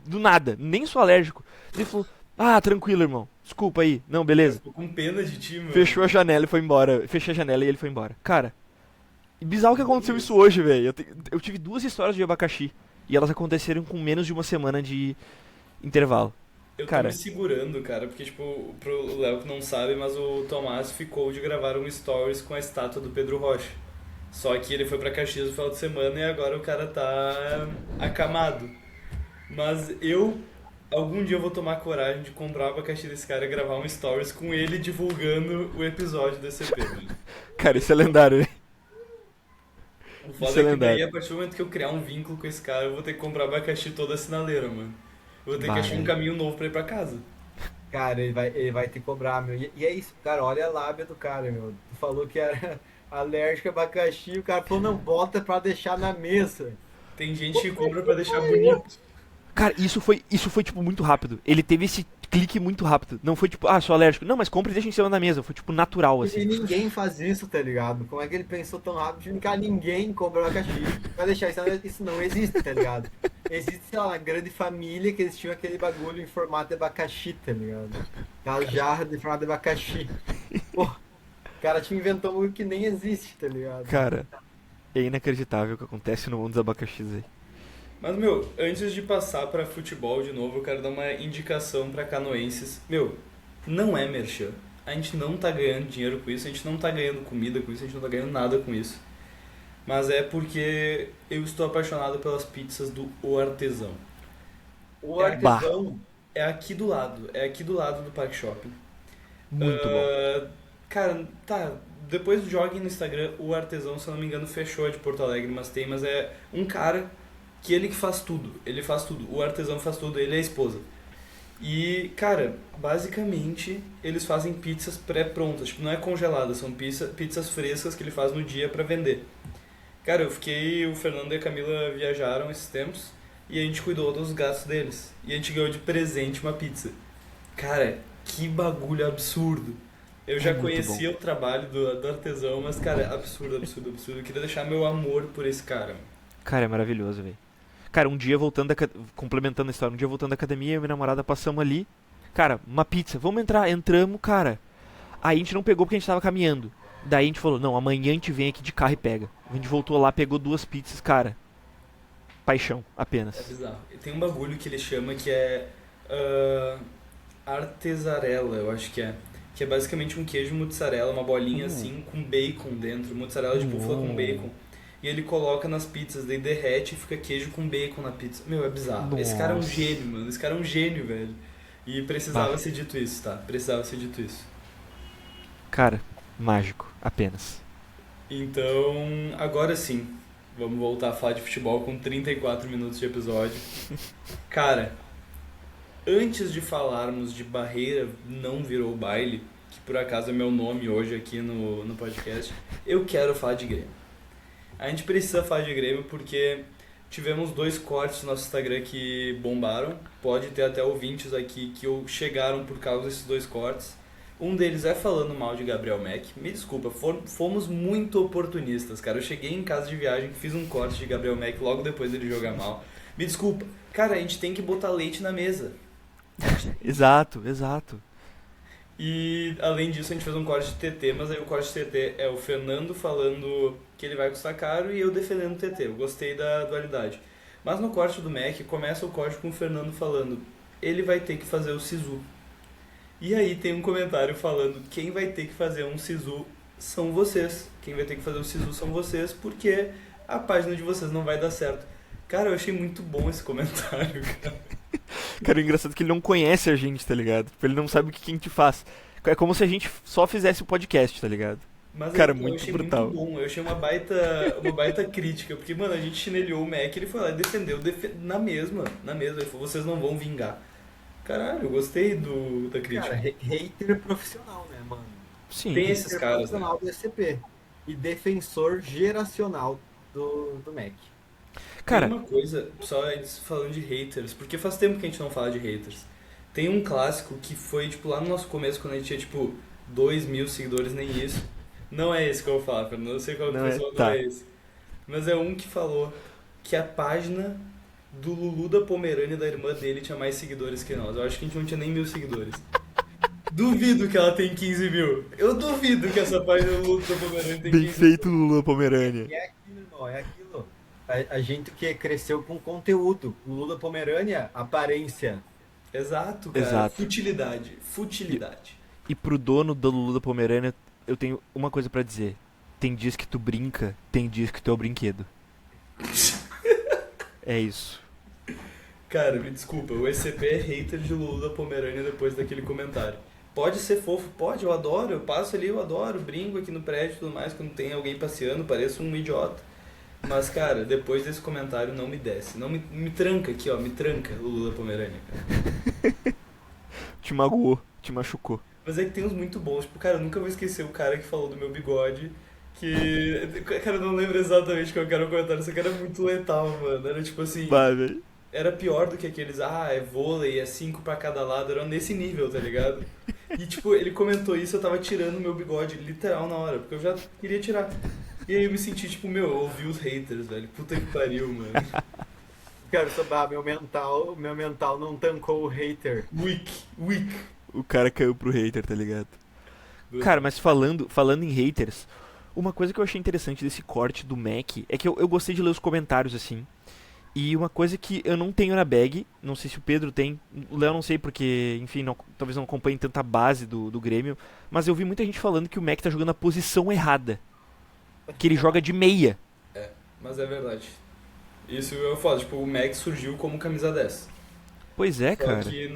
do nada, nem sou alérgico. Ele falou, ah, tranquilo, irmão. Desculpa aí. Não, beleza. Tô com pena de ti, mano. Fechou a janela e foi embora. Fechei a janela e ele foi embora. Cara, bizarro que aconteceu isso hoje, velho. Eu tive 2 histórias de abacaxi. E elas aconteceram com menos de uma semana de intervalo. Eu tô Cara, me segurando, cara, porque, tipo, pro Léo que não sabe, mas o Tomás ficou de gravar um stories com a estátua do Pedro Rocha. Só que ele foi pra Caxias no final de semana e agora o cara tá acamado. Mas algum dia eu vou tomar coragem de comprar o abacaxi desse cara e gravar um stories com ele divulgando o episódio desse EP, velho. cara, isso é lendário, velho. O Isso foda é é que daí, lendário. a partir do momento que eu criar um vínculo com esse cara, eu vou ter que comprar abacaxi toda a sinaleira, mano. Eu vou ter que Bah, achar um velho. caminho novo pra ir pra casa. Cara, ele vai te cobrar, meu. E é isso, cara, olha a lábia do cara, meu. Tu falou que era alérgico a abacaxi, o cara falou, não, bota pra deixar na mesa. Tem gente que compra pra deixar bonito. Cara, isso foi tipo muito rápido. Ele teve esse clique muito rápido. Não foi tipo, ah, sou alérgico. Não, mas compra e deixa em cima da mesa. Foi tipo natural, E assim. ninguém faz isso, tá ligado? Como é que ele pensou tão rápido? Cara, ninguém compra abacaxi. Vai deixar isso não existe, tá ligado? Existe, sei lá, na grande família que eles tinham aquele bagulho em formato de abacaxi, tá ligado? Aquela jarra de formato de abacaxi. Pô, o cara te inventou algo que nem existe, tá ligado? Cara, é inacreditável o que acontece no mundo dos abacaxis aí. Mas, meu, antes de passar pra futebol de novo, eu quero dar uma indicação pra canoenses. Meu, não é merchan. A gente não tá ganhando dinheiro com isso, a gente não tá ganhando comida com isso, a gente não tá ganhando nada com isso. Mas é porque eu estou apaixonado pelas pizzas do O Artesão. O Bah, artesão, É aqui do lado do Parque Shopping. muito bom. Ah, cara, tá, depois joguem no Instagram, o Artesão, se eu não me engano, fechou a de Porto Alegre, mas é um cara que ele que faz tudo, ele faz tudo, o artesão faz tudo, ele é a esposa. E, cara, basicamente eles fazem pizzas pré-prontas, tipo, não é congelada, são pizzas frescas que ele faz no dia pra vender. Cara, o Fernando e a Camila viajaram esses tempos e a gente cuidou dos gastos deles. E a gente ganhou de presente uma pizza. Cara, que bagulho absurdo. Eu É já muito bom. conhecia o trabalho do artesão, mas, cara, absurdo, absurdo, absurdo. Eu queria deixar meu amor por esse cara. Cara, é maravilhoso, velho. Cara, um dia voltando complementando a história, um dia voltando da academia, eu e minha namorada passamos ali. Cara, uma pizza, vamos entrar, entramos, cara. Aí a gente não pegou porque a gente tava caminhando. Daí a gente falou, não, amanhã a gente vem aqui de carro e pega. A gente voltou lá, pegou 2 pizzas, cara. Paixão, É apenas. bizarro. E tem um bagulho que ele chama que é ah, artesarela, eu acho que é. Que é basicamente um queijo mozzarella, uma bolinha assim, com bacon dentro. Mozzarella de búfala com bacon. E ele coloca nas pizzas, daí derrete e fica queijo com bacon na pizza. Meu, é bizarro. Esse cara é um Nossa. gênio, mano. Esse cara é um gênio, velho. E precisava Bah. ser dito isso, tá? Precisava ser dito isso. Cara, mágico, apenas. Então, agora sim, vamos voltar a falar de futebol com 34 minutos de episódio. Cara, antes de falarmos de Barreira não virou baile, que por acaso é meu nome hoje aqui no podcast, eu quero falar de Grêmio. A gente precisa falar de Grêmio porque tivemos 2 cortes no nosso Instagram que bombaram. Pode ter até ouvintes aqui que chegaram por causa desses 2 cortes. Um deles é falando mal de Gabriel Mack. Me desculpa, fomos muito oportunistas, cara. Eu cheguei em casa de viagem, fiz um corte de Gabriel Mack logo depois dele jogar mal. Me desculpa. Cara, a gente tem que botar leite na mesa. Exato, exato. E além disso a gente fez um corte de TT, mas aí o corte de TT é o Fernando falando que ele vai custar caro e eu defendendo o TT. Eu gostei da dualidade. Mas no corte do Mac começa o corte com o Fernando falando ele vai ter que fazer o Sisu. E aí tem um comentário falando quem vai ter que fazer um Sisu são vocês. Quem vai ter que fazer o Sisu são vocês porque a página de vocês não vai dar certo. Cara, eu achei muito bom esse comentário, cara. Cara, o engraçado é que ele não conhece a gente, tá ligado? Tipo, ele não sabe o que a gente faz. É como se a gente só fizesse o podcast, tá ligado? Mas Cara, eu muito achei brutal. muito bom, eu achei uma baita crítica, porque, mano, a gente chinelhou o Mac, ele foi lá e defendeu na mesma, ele falou, vocês não vão vingar. Caralho, eu gostei da crítica. Cara, hater profissional, né, mano? Sim. Tem esses Hater caras, né? profissional do SCP. E defensor geracional do Mac. Cara, Tem uma coisa, só falando de haters, porque faz tempo que a gente não fala de haters. Tem um clássico que foi, tipo, lá no nosso começo, quando a gente tinha, tipo, 2.000 seguidores, nem isso. Não é esse que eu vou falar, Fernando, eu sei qual que Não eu é? vou falar, Tá. não é esse. Mas é um que falou que a página do Lulu da Pomerânia, da irmã dele, tinha mais seguidores que nós. Eu acho que a gente não tinha nem 1.000 seguidores. Duvido que ela tem 15 mil. Eu duvido que essa página do Lulu da Pomerânia tem 15 bem mil. feito, Lula Pomerânia. E é aquilo, irmão, é aquilo. A gente que cresceu com conteúdo. O Lula Pomerânia, aparência. Exato, cara. Exato. Futilidade. E pro dono do Lula Pomerânia, eu tenho uma coisa pra dizer. Tem dias que tu brinca, tem dias que tu é o brinquedo. É isso. Cara, me desculpa, o ECP é hater de Lulu da Pomerânia depois daquele comentário. Pode ser fofo, pode, eu adoro, eu passo ali, eu adoro, brinco aqui no prédio e tudo mais, quando tem alguém passeando, pareço um idiota. Mas, cara, depois desse comentário não me desce, não me tranca aqui, ó, me tranca, Lulu da Pomerânia, cara. Te magoou, te machucou. Mas é que tem uns muito bons, tipo, cara, eu nunca vou esquecer o cara que falou do meu bigode, que, cara, eu não lembro exatamente qual que era o comentário, só que era muito letal, mano, era tipo assim... Vai, velho. Era pior do que aqueles, é vôlei, é 5 pra cada lado, era nesse nível, tá ligado? E tipo, ele comentou isso, eu tava tirando meu bigode literal na hora, porque eu já queria tirar. E aí eu me senti tipo, eu ouvi os haters, velho, puta que pariu, mano. Quero saber, meu mental não tancou o hater. Weak. O cara caiu pro hater, tá ligado? Cara, mas falando em haters, uma coisa que eu achei interessante desse corte do Mac é que eu gostei de ler os comentários, assim. E uma coisa que eu não tenho na bag, não sei se o Pedro tem, o Léo não sei porque, enfim, talvez não acompanhe tanta base do Grêmio, mas eu vi muita gente falando que o Mac tá jogando a posição errada. Que ele joga de meia. Mas é verdade. Isso eu falo, tipo, o Max surgiu como camisa 10. Pois é, Só cara. que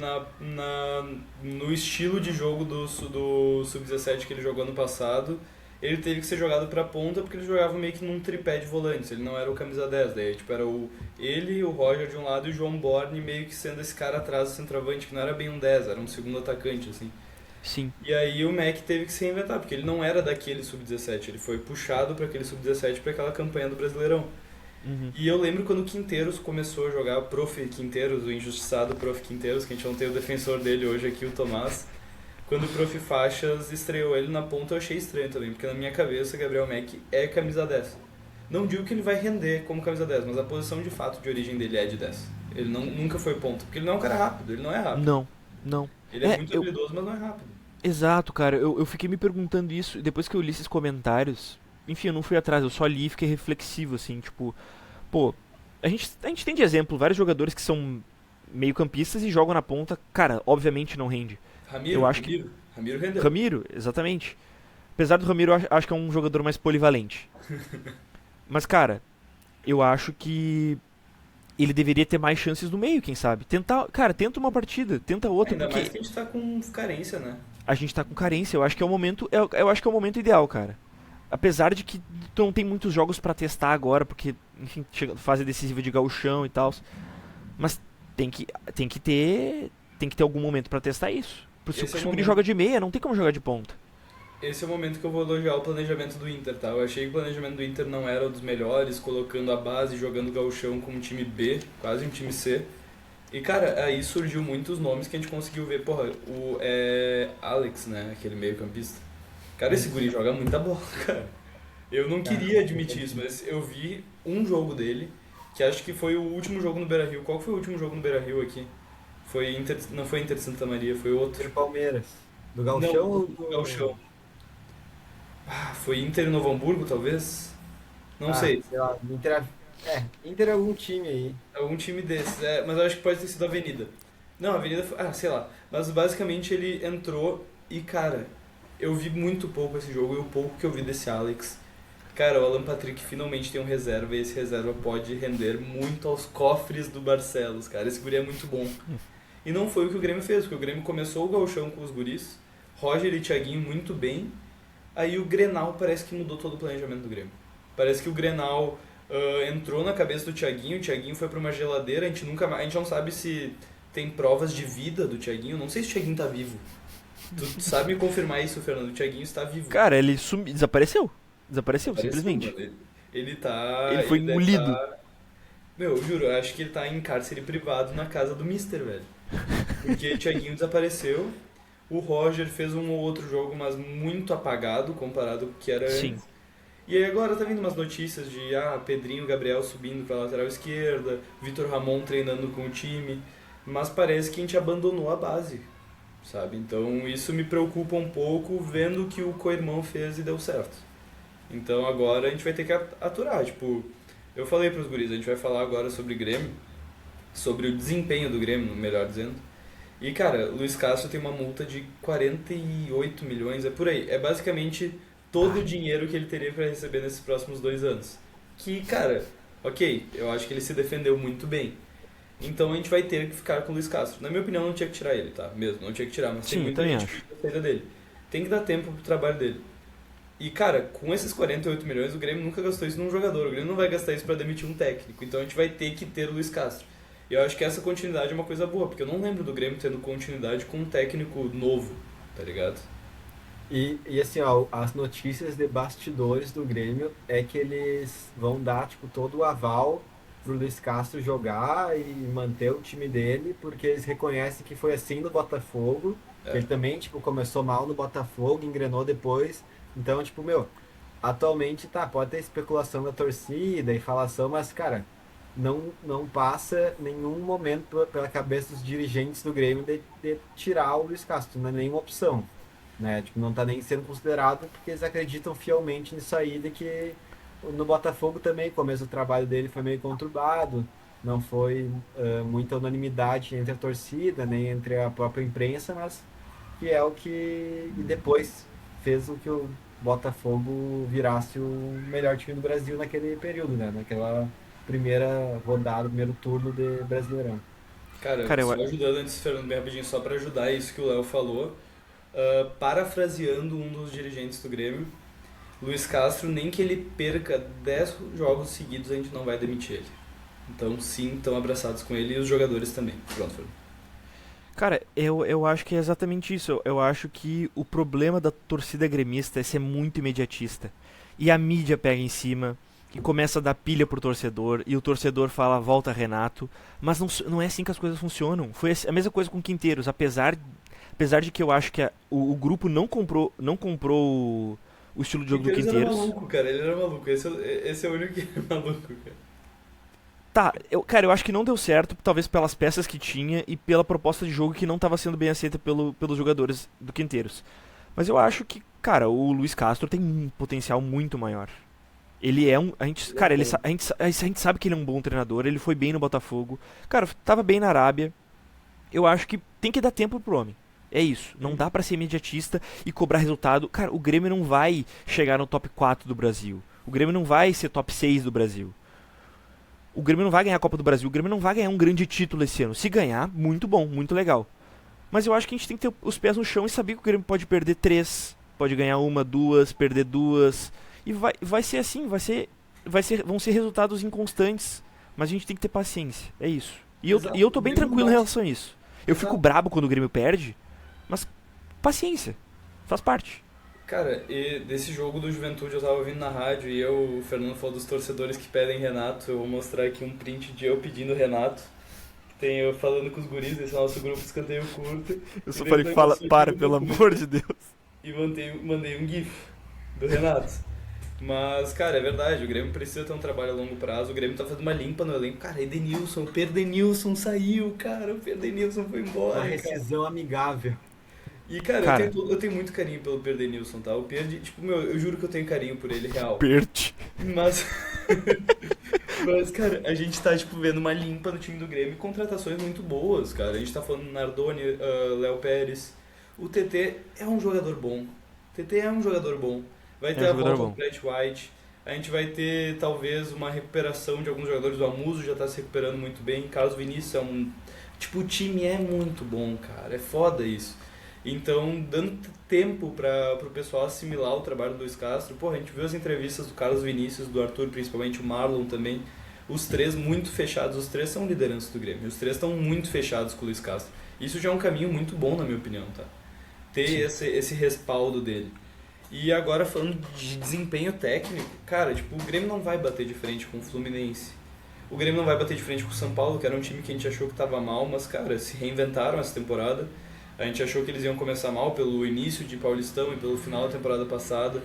no estilo de jogo do Sub-17 que ele jogou ano passado, ele teve que ser jogado pra ponta porque ele jogava meio que num tripé de volantes, ele não era o camisa 10, daí tipo era ele, o Roger de um lado e o João Borne meio que sendo esse cara atrás do centroavante, que não era bem um 10, era um segundo atacante, assim. Sim. E aí o Mac teve que se reinventar, porque ele não era daquele Sub-17, ele foi puxado pra aquele Sub-17 pra aquela campanha do Brasileirão. Uhum. E eu lembro quando o Quinteiros começou a jogar, o Prof. Quinteiros, o injustiçado Prof. Quinteiros, que a gente não tem o defensor dele hoje aqui, o Tomás. Quando o Prof. Faixas estreou ele na ponta, eu achei estranho também, porque na minha cabeça, Gabriel Mack é camisa 10. Não digo que ele vai render como camisa 10, mas a posição de fato de origem dele é de 10. Ele nunca foi ponta, porque ele não é um cara rápido, ele não é rápido. Não. Ele é muito habilidoso, mas não é rápido. Exato, cara. Eu fiquei me perguntando isso, e depois que eu li esses comentários, enfim, eu não fui atrás, eu só li e fiquei reflexivo, assim, tipo, pô, a gente tem de exemplo vários jogadores que são meio campistas e jogam na ponta, cara, obviamente não rende. Ramiro, Eu acho Ramiro rendeu. Ramiro, exatamente. Apesar do Ramiro, eu acho que é um jogador mais polivalente. Mas, cara, eu acho que ele deveria ter mais chances no meio, quem sabe. Tenta uma partida, tenta outra, Ainda porque mais que a gente tá com carência, né? a gente tá com carência. Eu acho que é o momento, eu acho que é o momento ideal, cara. Apesar de que tu não tem muitos jogos pra testar agora, porque, enfim, chega fase decisiva de gauchão e tal. Mas tem que ter algum momento pra testar isso. Se Esse é o o Guri momento. joga de meia, não tem como jogar de ponta. Esse é o momento que eu vou elogiar o planejamento do Inter, tá? Eu achei que o planejamento do Inter não era um dos melhores, colocando a base, jogando gauchão com um time B, quase um time C. E, cara, aí surgiu muitos nomes que a gente conseguiu ver. Porra, o Alex, né? Aquele meio-campista. Cara, esse guri joga muita bola, cara. Eu não Cara, queria admitir isso, mas eu vi um jogo dele, que acho que foi o último jogo no Beira-Rio. Qual foi o último jogo no Beira-Rio aqui? Não foi Inter de Santa Maria, foi outro. do Palmeiras. Do Não, Gauchão ou do do. Gauchão. Ah, foi Inter e Novo Hamburgo, talvez? Não Ah, sei. sei lá, Inter é algum time aí. Algum time desses. É, mas eu acho que pode ter sido a Avenida. Não, a Avenida foi. Ah, sei lá. Mas basicamente ele entrou e, cara, eu vi muito pouco esse jogo e o pouco que eu vi desse Alex. Cara, o Alan Patrick finalmente tem um reserva e esse reserva pode render muito aos cofres do Barcelos, cara. Esse guri é muito bom. E não foi o que o Grêmio fez, porque o Grêmio começou o gauchão com os guris, Roger e Thiaguinho muito bem, aí o Grenal parece que mudou todo o planejamento do Grêmio. Parece que o Grenal entrou na cabeça do Thiaguinho, o Thiaguinho foi pra uma geladeira, a gente nunca mais, a gente não sabe se tem provas de vida do Thiaguinho, não sei se o Thiaguinho tá vivo. Tu sabe me confirmar isso, Fernando? O Thiaguinho está vivo. Cara, ele desapareceu. Desapareceu, Pareceu, simplesmente. mano. Ele tá. Ele foi Ele deve engolido. estar. Meu, eu juro, eu acho que ele tá em cárcere privado na casa do Mister, velho. Porque o Thiaguinho desapareceu, o Roger fez um ou outro jogo, mas muito apagado comparado com o que era Sim. antes. E aí agora tá vindo umas notícias de Pedrinho e Gabriel subindo pra lateral esquerda, Vitor Ramon treinando com o time, mas parece que a gente abandonou a base, sabe? Então isso me preocupa um pouco vendo o que o co-irmão fez e deu certo. Então agora a gente vai ter que aturar, tipo, eu falei pros guris, a gente vai falar agora sobre Grêmio, sobre o desempenho do Grêmio, melhor dizendo. E cara, Luiz Castro tem uma multa de 48 milhões, é por aí. É basicamente todo o dinheiro que ele teria para receber nesses próximos 2 anos. Que, cara, ok, eu acho que ele se defendeu muito bem. Então a gente vai ter que ficar com o Luiz Castro. Na minha opinião, não tinha que tirar ele, tá? Mesmo, não tinha que tirar, mas tem Sim, eu muita também gente que acho. gostaria dele. Tem que dar tempo pro trabalho dele. E, cara, com esses 48 milhões, o Grêmio nunca gastou isso num jogador. O Grêmio não vai gastar isso pra demitir um técnico. Então a gente vai ter que ter o Luiz Castro. E eu acho que essa continuidade é uma coisa boa, porque eu não lembro do Grêmio tendo continuidade com um técnico novo, tá ligado? E assim, ó, as notícias de bastidores do Grêmio é que eles vão dar, tipo, todo o aval pro Luiz Castro jogar e manter o time dele, porque eles reconhecem que foi assim no Botafogo, que É. ele também, tipo, começou mal no Botafogo, engrenou depois. Então, tipo, meu, atualmente tá, pode ter especulação da torcida e falação, mas, cara, não passa nenhum momento pela cabeça dos dirigentes do Grêmio de tirar o Luiz Castro, não é nenhuma opção, né? Tipo, não tá nem sendo considerado porque eles acreditam fielmente nisso aí de que no Botafogo também, o começo do trabalho dele foi meio conturbado, não foi muita unanimidade entre a torcida, nem entre a própria imprensa, mas que é o que e depois fez o que o Botafogo virasse o melhor time do Brasil naquele período, né? Naquela primeira rodada, primeiro turno de Brasileirão. Cara, Cara, só ajudando antes, Fernando, bem rapidinho, só pra ajudar isso que o Léo falou, parafraseando um dos dirigentes do Grêmio, Luiz Castro, nem que ele perca 10 jogos seguidos, a gente não vai demitir ele. Então, sim, estão abraçados com ele e os jogadores também. Pronto, Fernando. cara, eu acho que é exatamente isso. Eu acho que o problema da torcida gremista é ser muito imediatista. E a mídia pega em cima e começa a dar pilha pro torcedor. E o torcedor fala, volta Renato. Mas não é assim que as coisas funcionam. Foi a mesma coisa com o Quinteiros. Apesar de que eu acho que o grupo não comprou o estilo de O jogo do Quinteiros era Quinteiros. maluco, cara, ele era maluco. Esse é o único que é maluco, cara. Tá, cara, eu acho que não deu certo, talvez pelas peças que tinha e pela proposta de jogo que não estava sendo bem aceita pelos jogadores do Quinteiros. Mas eu acho que, cara, o Luiz Castro tem um potencial muito maior. Ele é um. A gente, Ele é cara, bom. a gente sabe que ele é um bom treinador, ele foi bem no Botafogo. Cara, tava bem na Arábia. Eu acho que tem que dar tempo pro homem. É isso. Não dá pra ser imediatista e cobrar resultado. Cara, o Grêmio não vai chegar no top 4 do Brasil. O Grêmio não vai ser top 6 do Brasil. O Grêmio não vai ganhar a Copa do Brasil. O Grêmio não vai ganhar um grande título esse ano. Se ganhar, muito bom, muito legal. Mas eu acho que a gente tem que ter os pés no chão e saber que o Grêmio pode perder 3, pode ganhar uma, duas, perder duas. E vai ser assim, vão ser resultados inconstantes. Mas a gente tem que ter paciência. É isso. Exato. E eu O tô bem Grêmio tranquilo em bate. relação a isso. Eu fico Exato. brabo quando o Grêmio perde, mas paciência. Faz parte. Cara, e desse jogo do Juventude eu tava ouvindo na rádio e o Fernando falou dos torcedores que pedem Renato. Eu vou mostrar aqui um print de eu pedindo Renato. Tem eu falando com os guris, esse é o nosso grupo de escanteio curto. Eu só E falei, depois fala, eu para, tive pelo uma amor de Deus. E mandei um GIF do Renato. Mas, cara, é verdade, o Grêmio precisa ter um trabalho a longo prazo. O Grêmio tá fazendo uma limpa no elenco. Cara, Edenilson, o Perdenilson saiu, cara. O Perdenilson foi Uma embora, cara. rescisão amigável. E, cara, Cara, eu tenho muito carinho pelo Perdenilson, tá? O Perde, tipo, meu, eu juro que eu tenho carinho por ele, real. Perde. Mas, mas, cara, a gente tá, tipo, vendo uma limpa no time do Grêmio e contratações muito boas, cara. A gente tá falando Nardoni, Léo Pérez. O TT é um jogador bom. O TT é um jogador bom. Vai É ter um a jogador volta bom. do Brett White. A gente vai ter, talvez, uma recuperação de alguns jogadores. O Amuso já tá se recuperando muito bem. Carlos Vinícius é um... Tipo, o time é muito bom, cara. É foda isso. Então, dando tempo para o pessoal assimilar o trabalho do Luiz Castro, porra, a gente viu as entrevistas do Carlos Vinícius, do Arthur, principalmente o Marlon também, os três muito fechados, os três são lideranças do Grêmio, os três estão muito fechados com o Luiz Castro. Isso já é um caminho muito bom, na minha opinião, tá? Ter esse respaldo dele. E agora, falando de desempenho técnico, cara, tipo, o Grêmio não vai bater de frente com o Fluminense. O Grêmio não vai bater de frente com o São Paulo, que era um time que a gente achou que estava mal, mas, cara, se reinventaram essa temporada. A gente achou que eles iam começar mal pelo início de Paulistão e pelo final da temporada passada,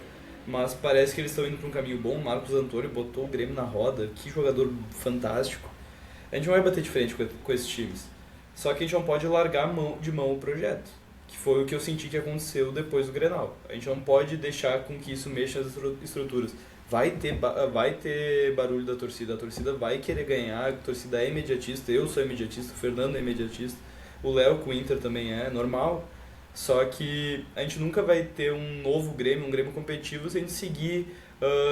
mas parece que eles estão indo para um caminho bom. O Marcos Antônio botou o Grêmio na roda, que jogador fantástico. A gente não vai bater de frente com esses times. Só que a gente não pode largar de mão o projeto, que foi o que eu senti que aconteceu depois do Grenal. A gente não pode deixar com que isso mexa as estruturas. Vai ter barulho da torcida, a torcida vai querer ganhar, a torcida é imediatista, eu sou imediatista, o Fernando é imediatista. O Léo com o Inter também é normal, só que a gente nunca vai ter um novo Grêmio, um Grêmio competitivo, se a gente seguir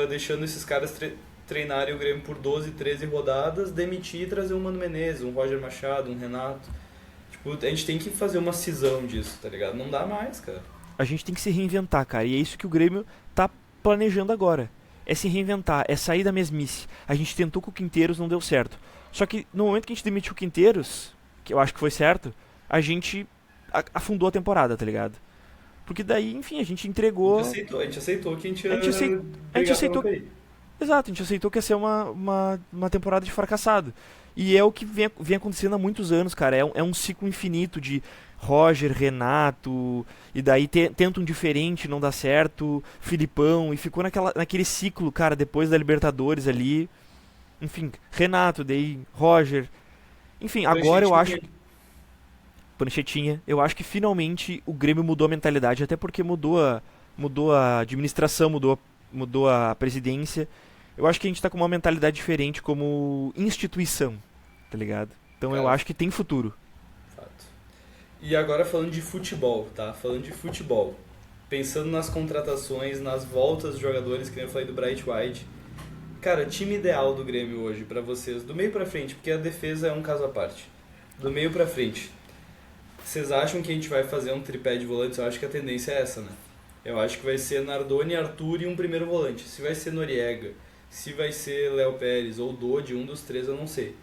deixando esses caras treinarem o Grêmio por 12, 13 rodadas, demitir e trazer um Mano Menezes, um Roger Machado, um Renato. Tipo, a gente tem que fazer uma cisão disso, tá ligado? Não dá mais, cara. A gente tem que se reinventar, cara. E é isso que o Grêmio tá planejando agora. É se reinventar, é sair da mesmice. A gente tentou com o Quinteiros, não deu certo. Só que no momento que a gente demitiu o Quinteiros, que eu acho que foi certo, a gente afundou a temporada, tá ligado? Porque daí, enfim, a gente entregou. A gente aceitou que a gente ia A gente aceitou- a gente brigar pra aceitou- não cair. Exato, a gente aceitou que ia ser uma temporada de fracassado. E é o que vem acontecendo há muitos anos, cara. É um ciclo infinito de Roger, Renato, e daí tenta um diferente, não dá certo, Filipão, e ficou naquele ciclo, cara, depois da Libertadores ali. Enfim, Renato, daí Roger. Enfim, agora eu acho. Panchetinha, eu acho que finalmente o Grêmio mudou a mentalidade, até porque mudou a administração, mudou a presidência. Eu acho que a gente tá com uma mentalidade diferente como instituição, tá ligado? Então eu Cara, acho que tem futuro. fato. E agora falando de futebol, tá? Falando de futebol. Pensando nas contratações, nas voltas dos jogadores, que nem eu falei do Bright White. Cara, time ideal do Grêmio hoje pra vocês, do meio pra frente, porque a defesa é um caso à parte. Do meio pra frente. Vocês acham que a gente vai fazer um tripé de volantes? Eu acho que a tendência é essa, né? Eu acho que vai ser Nardoni, Arthur e um primeiro volante. Se vai ser Noriega, se vai ser Léo Pérez ou Dodi, um dos três eu não sei.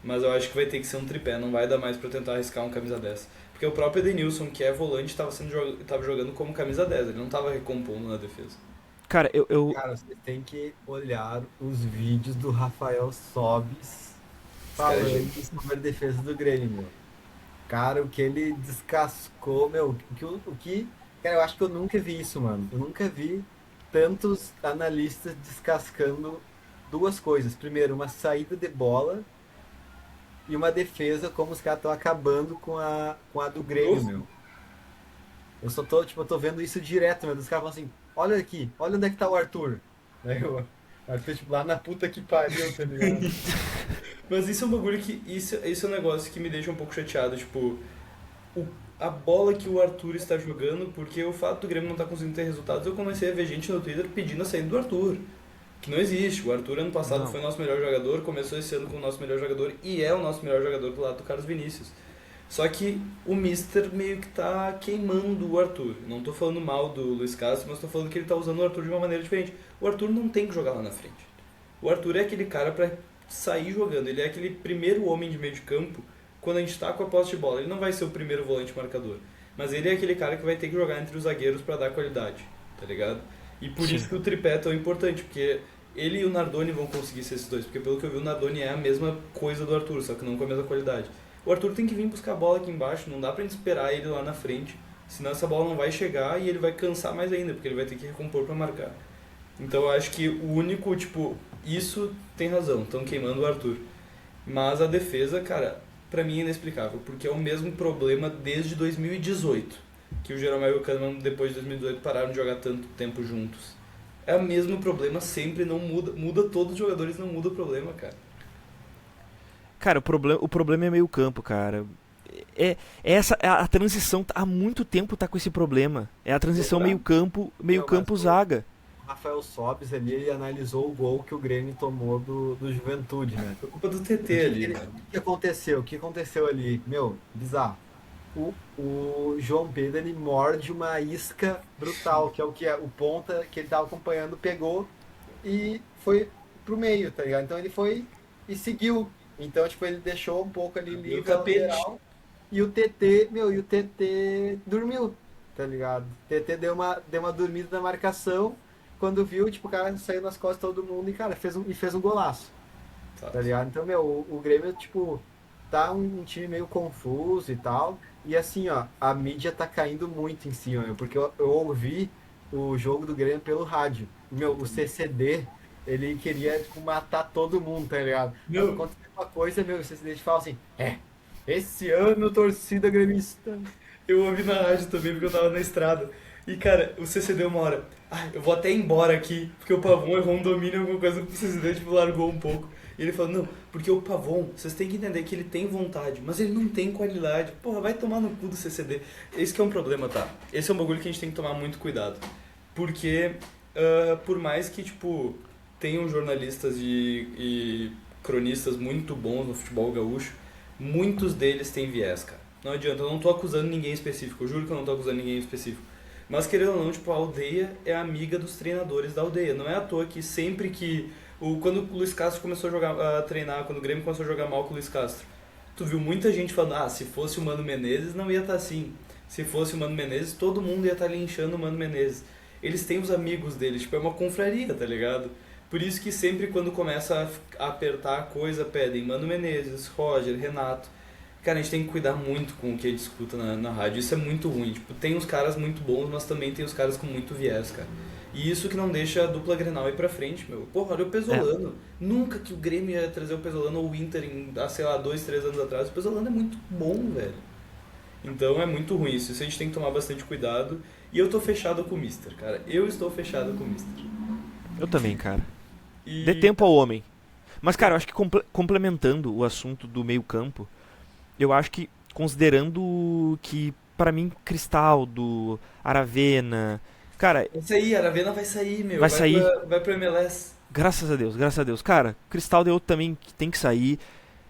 Mas eu acho que vai ter que ser um tripé, não vai dar mais pra tentar arriscar um camisa 10. Porque o próprio Edenilson, que é volante, tava jogando como camisa 10, ele não tava recompondo na defesa. Cara, eu Cara, vocês têm que olhar os vídeos do Rafael Sobis cara é falando sobre a defesa do Grêmio, meu. Cara, o que ele descascou, meu, cara, eu acho que eu nunca vi isso, mano. Eu nunca vi tantos analistas descascando duas coisas. Primeiro, uma saída de bola e uma defesa, como os caras estão acabando com a do Grêmio, meu. Eu tô vendo isso direto, meu. Os caras falam assim, olha aqui, olha onde é que tá o Arthur. Aí o Arthur, tipo, lá na puta que pariu, tá ligado? Mas isso é um bagulho que. Isso é um negócio que me deixa um pouco chateado. Tipo, a bola que o Arthur está jogando, porque o fato do Grêmio não estar conseguindo ter resultados, eu comecei a ver gente no Twitter pedindo a saída do Arthur. Que não existe. O Arthur ano passado Não. foi o nosso melhor jogador, começou esse ano com o nosso melhor jogador e é o nosso melhor jogador do lado do Carlos Vinícius. Só que o Mister meio que tá queimando o Arthur. Não tô falando mal do Luiz Castro, mas tô falando que ele tá usando o Arthur de uma maneira diferente. O Arthur não tem que jogar lá na frente. O Arthur é aquele cara pra sair jogando. Ele é aquele primeiro homem de meio de campo quando a gente tá com a posse de bola. Ele não vai ser o primeiro volante marcador. Mas ele é aquele cara que vai ter que jogar entre os zagueiros pra dar qualidade, tá ligado? E por Sim. isso que o tripé é tão importante, porque ele e o Nardoni vão conseguir ser esses dois. Porque pelo que eu vi, o Nardoni é a mesma coisa do Arthur, só que não com a mesma qualidade. o Arthur tem que vir buscar a bola aqui embaixo, não dá pra gente esperar ele lá na frente, senão essa bola não vai chegar e ele vai cansar mais ainda, porque ele vai ter que recompor pra marcar. Então eu acho que o único, tipo, isso tem razão, estão queimando o Arthur. Mas a defesa, cara, pra mim é inexplicável, porque é o mesmo problema desde 2018, que o Jeromel e o Kahneman depois de 2018 pararam de jogar tanto tempo juntos. É o mesmo problema, sempre não muda, muda todos os jogadores, não muda o problema, cara. Cara, o problema é meio campo, cara. Essa a transição há muito tempo tá com esse problema. É a transição meio campo zaga. O Rafael Sobis ali, ele analisou o gol que o Grêmio tomou do Juventude, né? Foi culpa do TT ali, né? O que aconteceu? O que aconteceu ali? Meu, bizarro. O João Pedro, ele morde uma isca brutal, que é o ponta que ele tava acompanhando, pegou e foi pro meio, tá ligado? Então ele foi e seguiu. Então, tipo, ele deixou um pouco ali Abriu o livre a tapete. lateral. E o TT dormiu, tá ligado? O TT deu uma dormida na marcação. Quando viu, tipo, o cara saiu nas costas de todo mundo e, cara, fez um golaço, tá ligado? Então, meu, o Grêmio, tipo, tá um time meio confuso e tal. E assim, ó, a mídia tá caindo muito em cima, meu, porque eu ouvi o jogo do Grêmio pelo rádio. Meu, o CCD, ele queria, tipo, matar todo mundo, tá ligado? Meu. Quando acontece uma coisa, meu, o CCD fala assim, esse ano torcida gremista. Eu ouvi na rádio também, porque eu tava na estrada. E, cara, o CCD uma hora, eu vou até embora aqui, porque o Pavon errou um domínio, alguma coisa, o CCD, tipo, largou um pouco. E ele falou, não, porque o Pavon, vocês têm que entender que ele tem vontade, mas ele não tem qualidade. Porra, vai tomar no cu do CCD. Esse que é um problema, tá? Esse é um bagulho que a gente tem que tomar muito cuidado. Porque, por mais que, tipo, tenham jornalistas e cronistas muito bons no futebol gaúcho, muitos deles têm viés, cara. Não adianta, eu não tô acusando ninguém específico, eu juro que eu não tô acusando ninguém específico. Mas querendo ou não, tipo, a aldeia é amiga dos treinadores da aldeia. Não é à toa que sempre que... quando o Luiz Castro começou a treinar, quando o Grêmio começou a jogar mal com o Luiz Castro, tu viu muita gente falando, se fosse o Mano Menezes não ia estar assim. Se fosse o Mano Menezes, todo mundo ia estar linchando o Mano Menezes. Eles têm os amigos deles, tipo, é uma confraria, tá ligado? Por isso que sempre quando começa a apertar a coisa, pedem Mano Menezes, Roger, Renato. Cara, a gente tem que cuidar muito com o que a gente escuta na rádio. Isso é muito ruim. Tipo, tem uns caras muito bons, mas também tem os caras com muito viés, cara. E isso que não deixa a dupla Grenal ir pra frente, meu. Porra, olha o Pesolano. Nunca que o Grêmio ia trazer o Pesolano ou o Inter sei lá, 2, 3 anos atrás. O Pesolano é muito bom, velho. Então é muito ruim isso. Isso a gente tem que tomar bastante cuidado. E eu tô fechado com o Mister, cara. Eu estou fechado com o Mister. Eu também, cara. E... Dê tempo ao homem. Mas, cara, eu acho que complementando o assunto do meio campo, eu acho que, considerando que, pra mim, Cristaldo, Aravena... Cara... Vai sair, Aravena vai sair, meu. Vai sair. Vai pro MLS. Graças a Deus, graças a Deus. Cara, Cristaldo é outro também que tem que sair.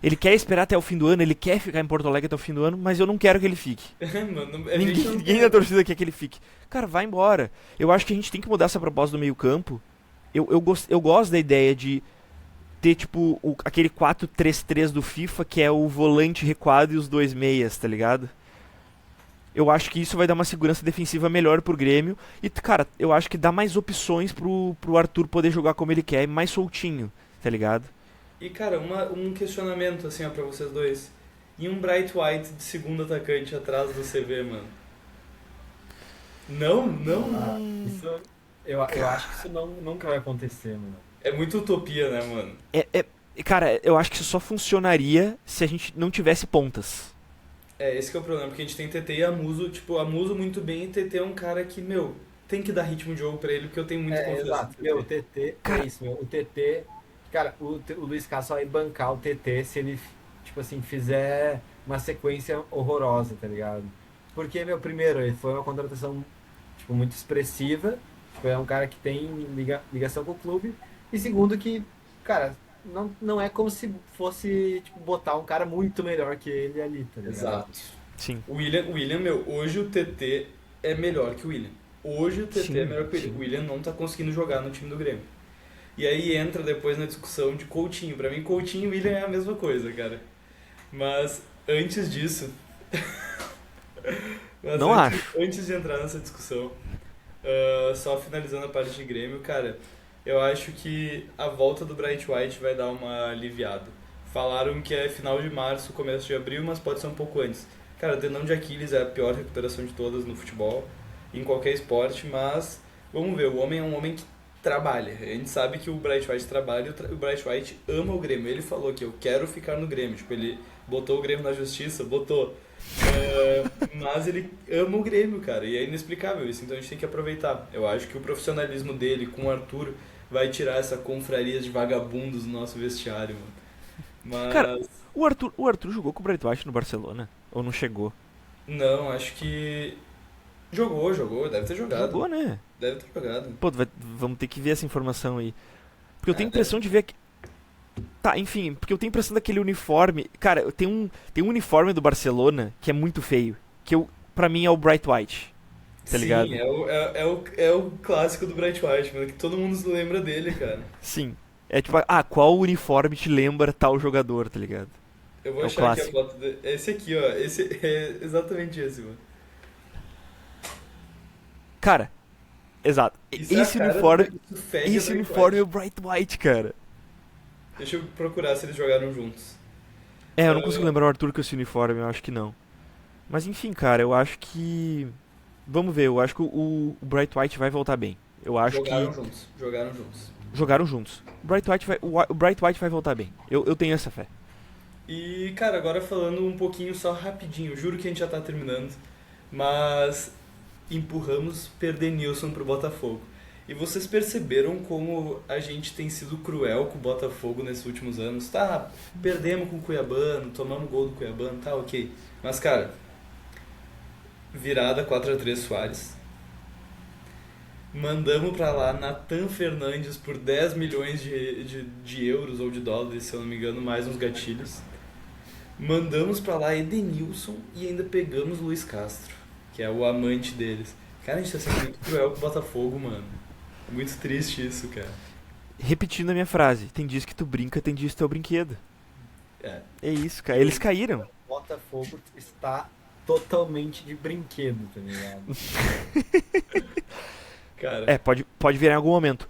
Ele quer esperar até o fim do ano, ele quer ficar em Porto Alegre até o fim do ano, mas eu não quero que ele fique. Mano, Ninguém da torcida quer que ele fique. Cara, vai embora. Eu acho que a gente tem que mudar essa proposta do meio campo. Eu gosto da ideia de ter, tipo, aquele 4-3-3 do FIFA, que é o volante recuado e os 2 meias, tá ligado? Eu acho que isso vai dar uma segurança defensiva melhor pro Grêmio. E, cara, eu acho que dá mais opções pro Arthur poder jogar como ele quer, mais soltinho, tá ligado? E, cara, um questionamento, assim, ó, pra vocês dois. E um Bright White de segundo atacante atrás do CV, mano? Não? Isso, eu acho que isso nunca vai acontecer, mano. É muito utopia, né, mano? Cara, eu acho que isso só funcionaria se a gente não tivesse pontas. Esse que é o problema, porque a gente tem TT e Amuso, tipo, Amuso muito bem e TT é um cara que, meu, tem que dar ritmo de jogo pra ele, porque eu tenho muita confiança. Exato. Meu, o TT, cara, é isso, meu. O TT, cara, o Luiz Castro vai bancar o TT se ele, tipo assim, fizer uma sequência horrorosa, tá ligado? Porque, meu, primeiro, ele foi uma contratação, tipo, muito expressiva, tipo, é um cara que tem ligação com o clube, e segundo que, cara, não é como se fosse, tipo, botar um cara muito melhor que ele ali, tá ligado? Exato. Sim. O William, meu, hoje o TT é melhor que o William. Hoje o TT é melhor que o William. O William não tá conseguindo jogar no time do Grêmio. E aí entra depois na discussão de Coutinho. Pra mim, Coutinho e William é a mesma coisa, cara. Mas antes disso... Antes de entrar nessa discussão, só finalizando a parte de Grêmio, cara, eu acho que a volta do Bright White vai dar uma aliviada. Falaram que é final de março, começo de abril, mas pode ser um pouco antes. Cara, o tendão de Aquiles é a pior recuperação de todas no futebol, em qualquer esporte, mas vamos ver, o homem é um homem que trabalha. A gente sabe que o Bright White trabalha e o Bright White ama o Grêmio. Ele falou que eu quero ficar no Grêmio. Tipo, ele botou o Grêmio na justiça, botou. Mas ele ama o Grêmio, cara, e é inexplicável isso, então a gente tem que aproveitar. Eu acho que o profissionalismo dele com o Arthur vai tirar essa confraria de vagabundos do nosso vestiário, mano. Cara, Mas o Arthur jogou com o Bright White no Barcelona? Ou não chegou? não, acho que jogou, deve ter jogado. Jogou, né? Deve ter jogado. Pô, vamos ter que ver essa informação aí. Porque eu tenho a Deve. impressão de ver que. Tá, enfim, porque eu tenho a impressão daquele uniforme. Cara, tem um uniforme do Barcelona que é muito feio. Pra mim é o Bright White. Tá ligado? Sim, é o clássico do Bright White, mano, que todo mundo se lembra dele, cara. Sim. É tipo, qual uniforme te lembra tal jogador, tá ligado? Eu vou É o achar aqui a clássico. foto dele. É esse aqui, ó. Esse é exatamente esse, mano. Cara, exato. Isso é a Esse cara uniforme. isso fede a Esse Bright uniforme é o White. Bright White, cara. Deixa eu procurar se eles jogaram juntos. É, eu não consigo Ah, lembrar o Arthur com esse uniforme, eu acho que não. Mas enfim, cara, eu acho que. Vamos ver, eu acho que o Bright White vai voltar bem. Eu acho que. jogaram juntos. Jogaram juntos. Jogaram juntos. O Bright White vai voltar bem. Eu tenho essa fé. E, cara, agora falando um pouquinho só rapidinho, juro que a gente já tá terminando, mas empurramos perder Nilson pro Botafogo. E vocês perceberam como a gente tem sido cruel com o Botafogo nesses últimos anos? Tá, perdemos com o Cuiabano, tomamos gol do Cuiabano, tá, ok. Mas, cara, virada 4-3 Soares. Mandamos pra lá Nathan Fernandes por 10 milhões de euros ou de dólares, se eu não me engano, mais uns gatilhos. Mandamos pra lá Edenilson e ainda pegamos Luiz Castro, que é o amante deles. Cara, a gente tá sendo muito cruel com o Botafogo, mano. É muito triste isso, cara. Repetindo a minha frase: tem dias que tu brinca, tem dias que tu é o brinquedo. É. É isso, cara. Eles caíram. O Botafogo está totalmente de brinquedo, tá ligado? Cara, É, pode virar em algum momento.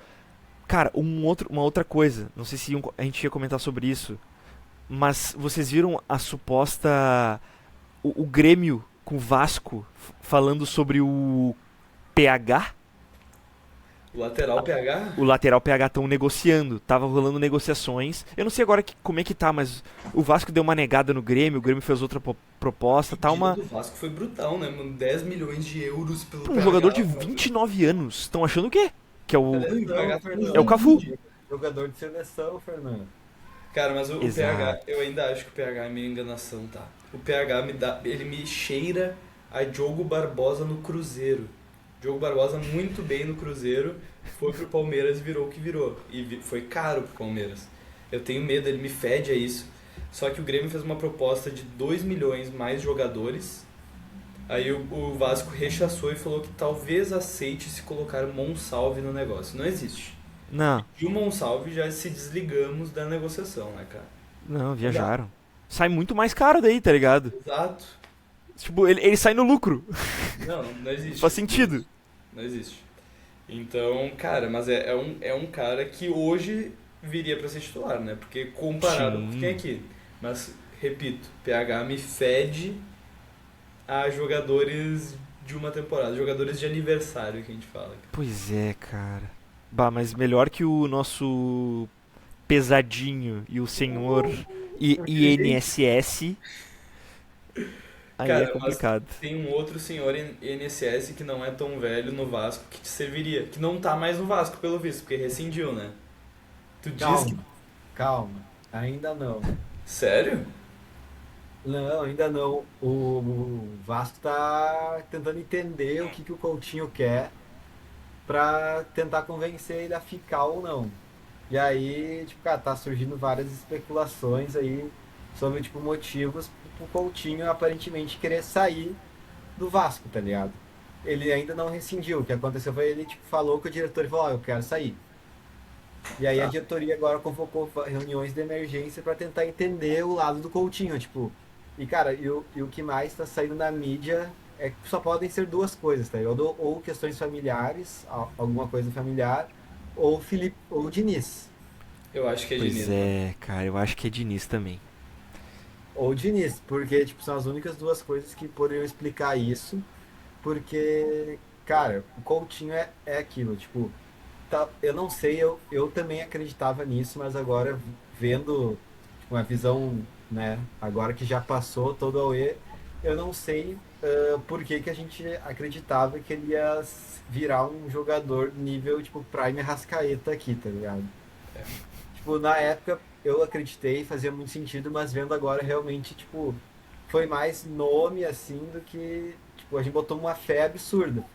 Cara, uma outra coisa. Não sei se a gente ia comentar sobre isso. Mas vocês viram a suposta. O Grêmio com o Vasco falando sobre o PH? o lateral PH? O lateral PH estão negociando. Tava rolando negociações. Eu não sei agora como é que tá, mas o Vasco deu uma negada no Grêmio. O Grêmio fez outra proposta. O Tá pedido uma. do Vasco foi brutal, né, mano? 10 milhões de euros pelo Um PH. jogador de mano. 29 anos. Estão achando o quê? Que é o. Cadê o PH? É o Cafu. Jogador de seleção, Fernando. Cara, mas o Exato. PH, eu ainda acho que o PH é meio enganação, tá? O PH ele me cheira a Diogo Barbosa no Cruzeiro. Diogo Barbosa muito bem no Cruzeiro, foi pro Palmeiras e virou o que virou. E foi caro pro Palmeiras. Eu tenho medo, ele me fede a isso. Só que o Grêmio fez uma proposta de 2 milhões mais jogadores. Aí o Vasco rechaçou e falou que talvez aceite se colocar Monsalve no negócio. Não existe. Não, E o Monsalve já se desligamos da negociação, né, cara? não, viajaram. Sai muito mais caro daí, tá ligado? Exato. Tipo, ele sai no lucro. Não existe. Faz sentido. Não existe. Então, cara, mas é um cara que hoje viria pra ser titular, né? Porque comparado com Sim. o que tem aqui. Mas, repito, PH me fede a jogadores de uma temporada, jogadores de aniversário que a gente fala. Pois é, cara. Bah, mas melhor que o nosso pesadinho e o senhor INSS. Aí Cara, é complicado. Tem um outro senhor INSS que não é tão velho no Vasco que te serviria. Que não tá mais no Vasco, pelo visto, porque rescindiu, né? Tu diz que. Calma, calma. Ainda não. Sério? Não, ainda não. O Vasco tá tentando entender o que o Coutinho quer pra tentar convencer ele a ficar ou não. E aí, tipo, cara, tá surgindo várias especulações aí sobre, tipo, motivos pro Coutinho aparentemente querer sair do Vasco, tá ligado? Ele ainda não rescindiu. O que aconteceu foi ele, tipo, falou com o diretor e falou, ó, eu quero sair. E aí a Tá. diretoria agora convocou reuniões de emergência pra tentar entender o lado do Coutinho, tipo. E cara, e o que mais tá saindo na mídia é que só podem ser duas coisas, tá ligado? Ou questões familiares, alguma coisa familiar, ou Felipe, ou Diniz. Eu acho que é Pois Diniz, mano. é, cara, eu acho que é Diniz também. Ou o Diniz, porque, tipo, são as únicas duas coisas que poderiam explicar isso. Porque, cara, o Coutinho é aquilo, tipo, tá, eu não sei, eu também acreditava nisso, mas agora vendo tipo, uma visão, né, agora que já passou todo o Aue, eu não sei por que que a gente acreditava que ele ia virar um jogador nível, tipo, Prime Rascaeta aqui, tá ligado? Tipo, na época eu acreditei, fazia muito sentido, mas vendo agora realmente, tipo, foi mais nome assim do que, tipo, a gente botou uma fé absurda.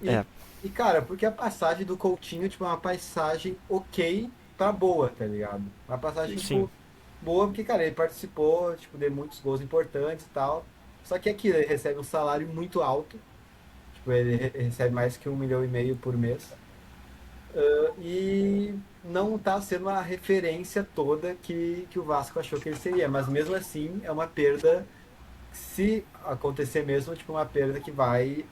E, É, e cara, porque a passagem do Coutinho, tipo, é uma passagem ok pra boa, tá ligado? Uma passagem, sim. tipo, boa porque, cara, ele participou, tipo, de muitos gols importantes e tal. Só que aqui ele recebe um salário muito alto, tipo, ele recebe mais que 1,5 milhão por mês. E não tá sendo a referência toda que o Vasco achou que ele seria. Mas mesmo assim, é uma perda, se acontecer mesmo, tipo, uma perda que vai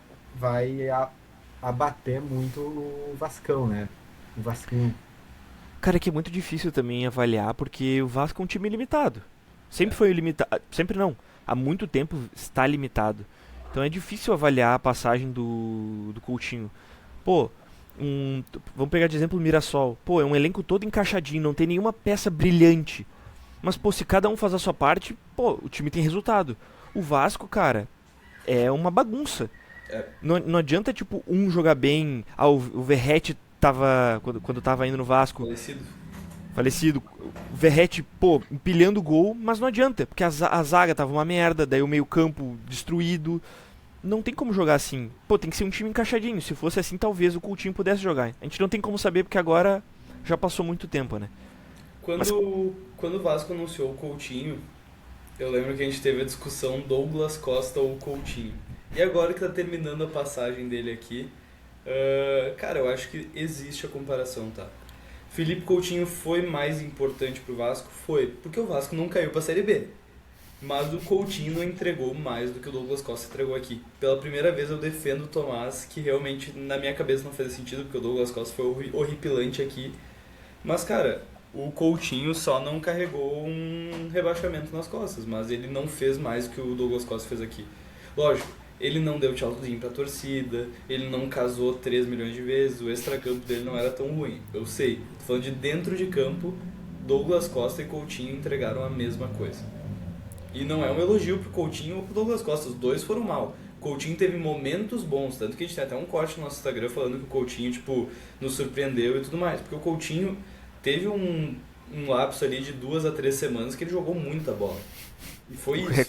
abater muito o Vascão, né? O Vasquinho. Cara, que é muito difícil também avaliar, porque o Vasco é um time limitado. Sempre É. foi limitado. Sempre não. Há muito tempo está limitado. Então é difícil avaliar a passagem do Coutinho. Pô, vamos pegar de exemplo o Mirassol. Pô, é um elenco todo encaixadinho, não tem nenhuma peça brilhante. Mas, pô, se cada um faz a sua parte, pô, o time tem resultado. O Vasco, cara, é uma bagunça. É, Não adianta, tipo, um jogar bem. Ah, o Verratti tava. Quando tava indo no Vasco, falecido. falecido. O Verratti, pô, empilhando gol, mas não adianta, porque a zaga tava uma merda, daí o meio-campo destruído. Não tem como jogar assim. Pô, tem que ser um time encaixadinho. Se fosse assim, talvez o Coutinho pudesse jogar. A gente não tem como saber, porque agora já passou muito tempo, né? Mas, Quando o Vasco anunciou o Coutinho, eu lembro que a gente teve a discussão Douglas Costa ou Coutinho. E agora que tá terminando a passagem dele aqui, cara, eu acho que existe a comparação, tá? Felipe Coutinho foi mais importante pro Vasco? Foi, porque o Vasco não caiu pra Série B. Mas o Coutinho não entregou mais do que o Douglas Costa entregou aqui. Pela primeira vez eu defendo o Tomás, que realmente na minha cabeça não fez sentido, porque o Douglas Costa foi horripilante aqui. Mas, cara, o Coutinho só não carregou um rebaixamento nas costas, mas ele não fez mais do que o Douglas Costa fez aqui. Lógico, ele não deu tchauzinho pra torcida, ele não casou 3 milhões de vezes, o extracampo dele não era tão ruim. Eu sei, tô falando de dentro de campo, Douglas Costa e Coutinho entregaram a mesma coisa. E não é um elogio pro Coutinho ou pro Douglas Costa, os dois foram mal. O Coutinho teve momentos bons, tanto que a gente tem até um corte no nosso Instagram falando que o Coutinho, tipo, nos surpreendeu e tudo mais. Porque o Coutinho teve um lapso ali de 2 a 3 semanas que ele jogou muita bola. E foi o isso.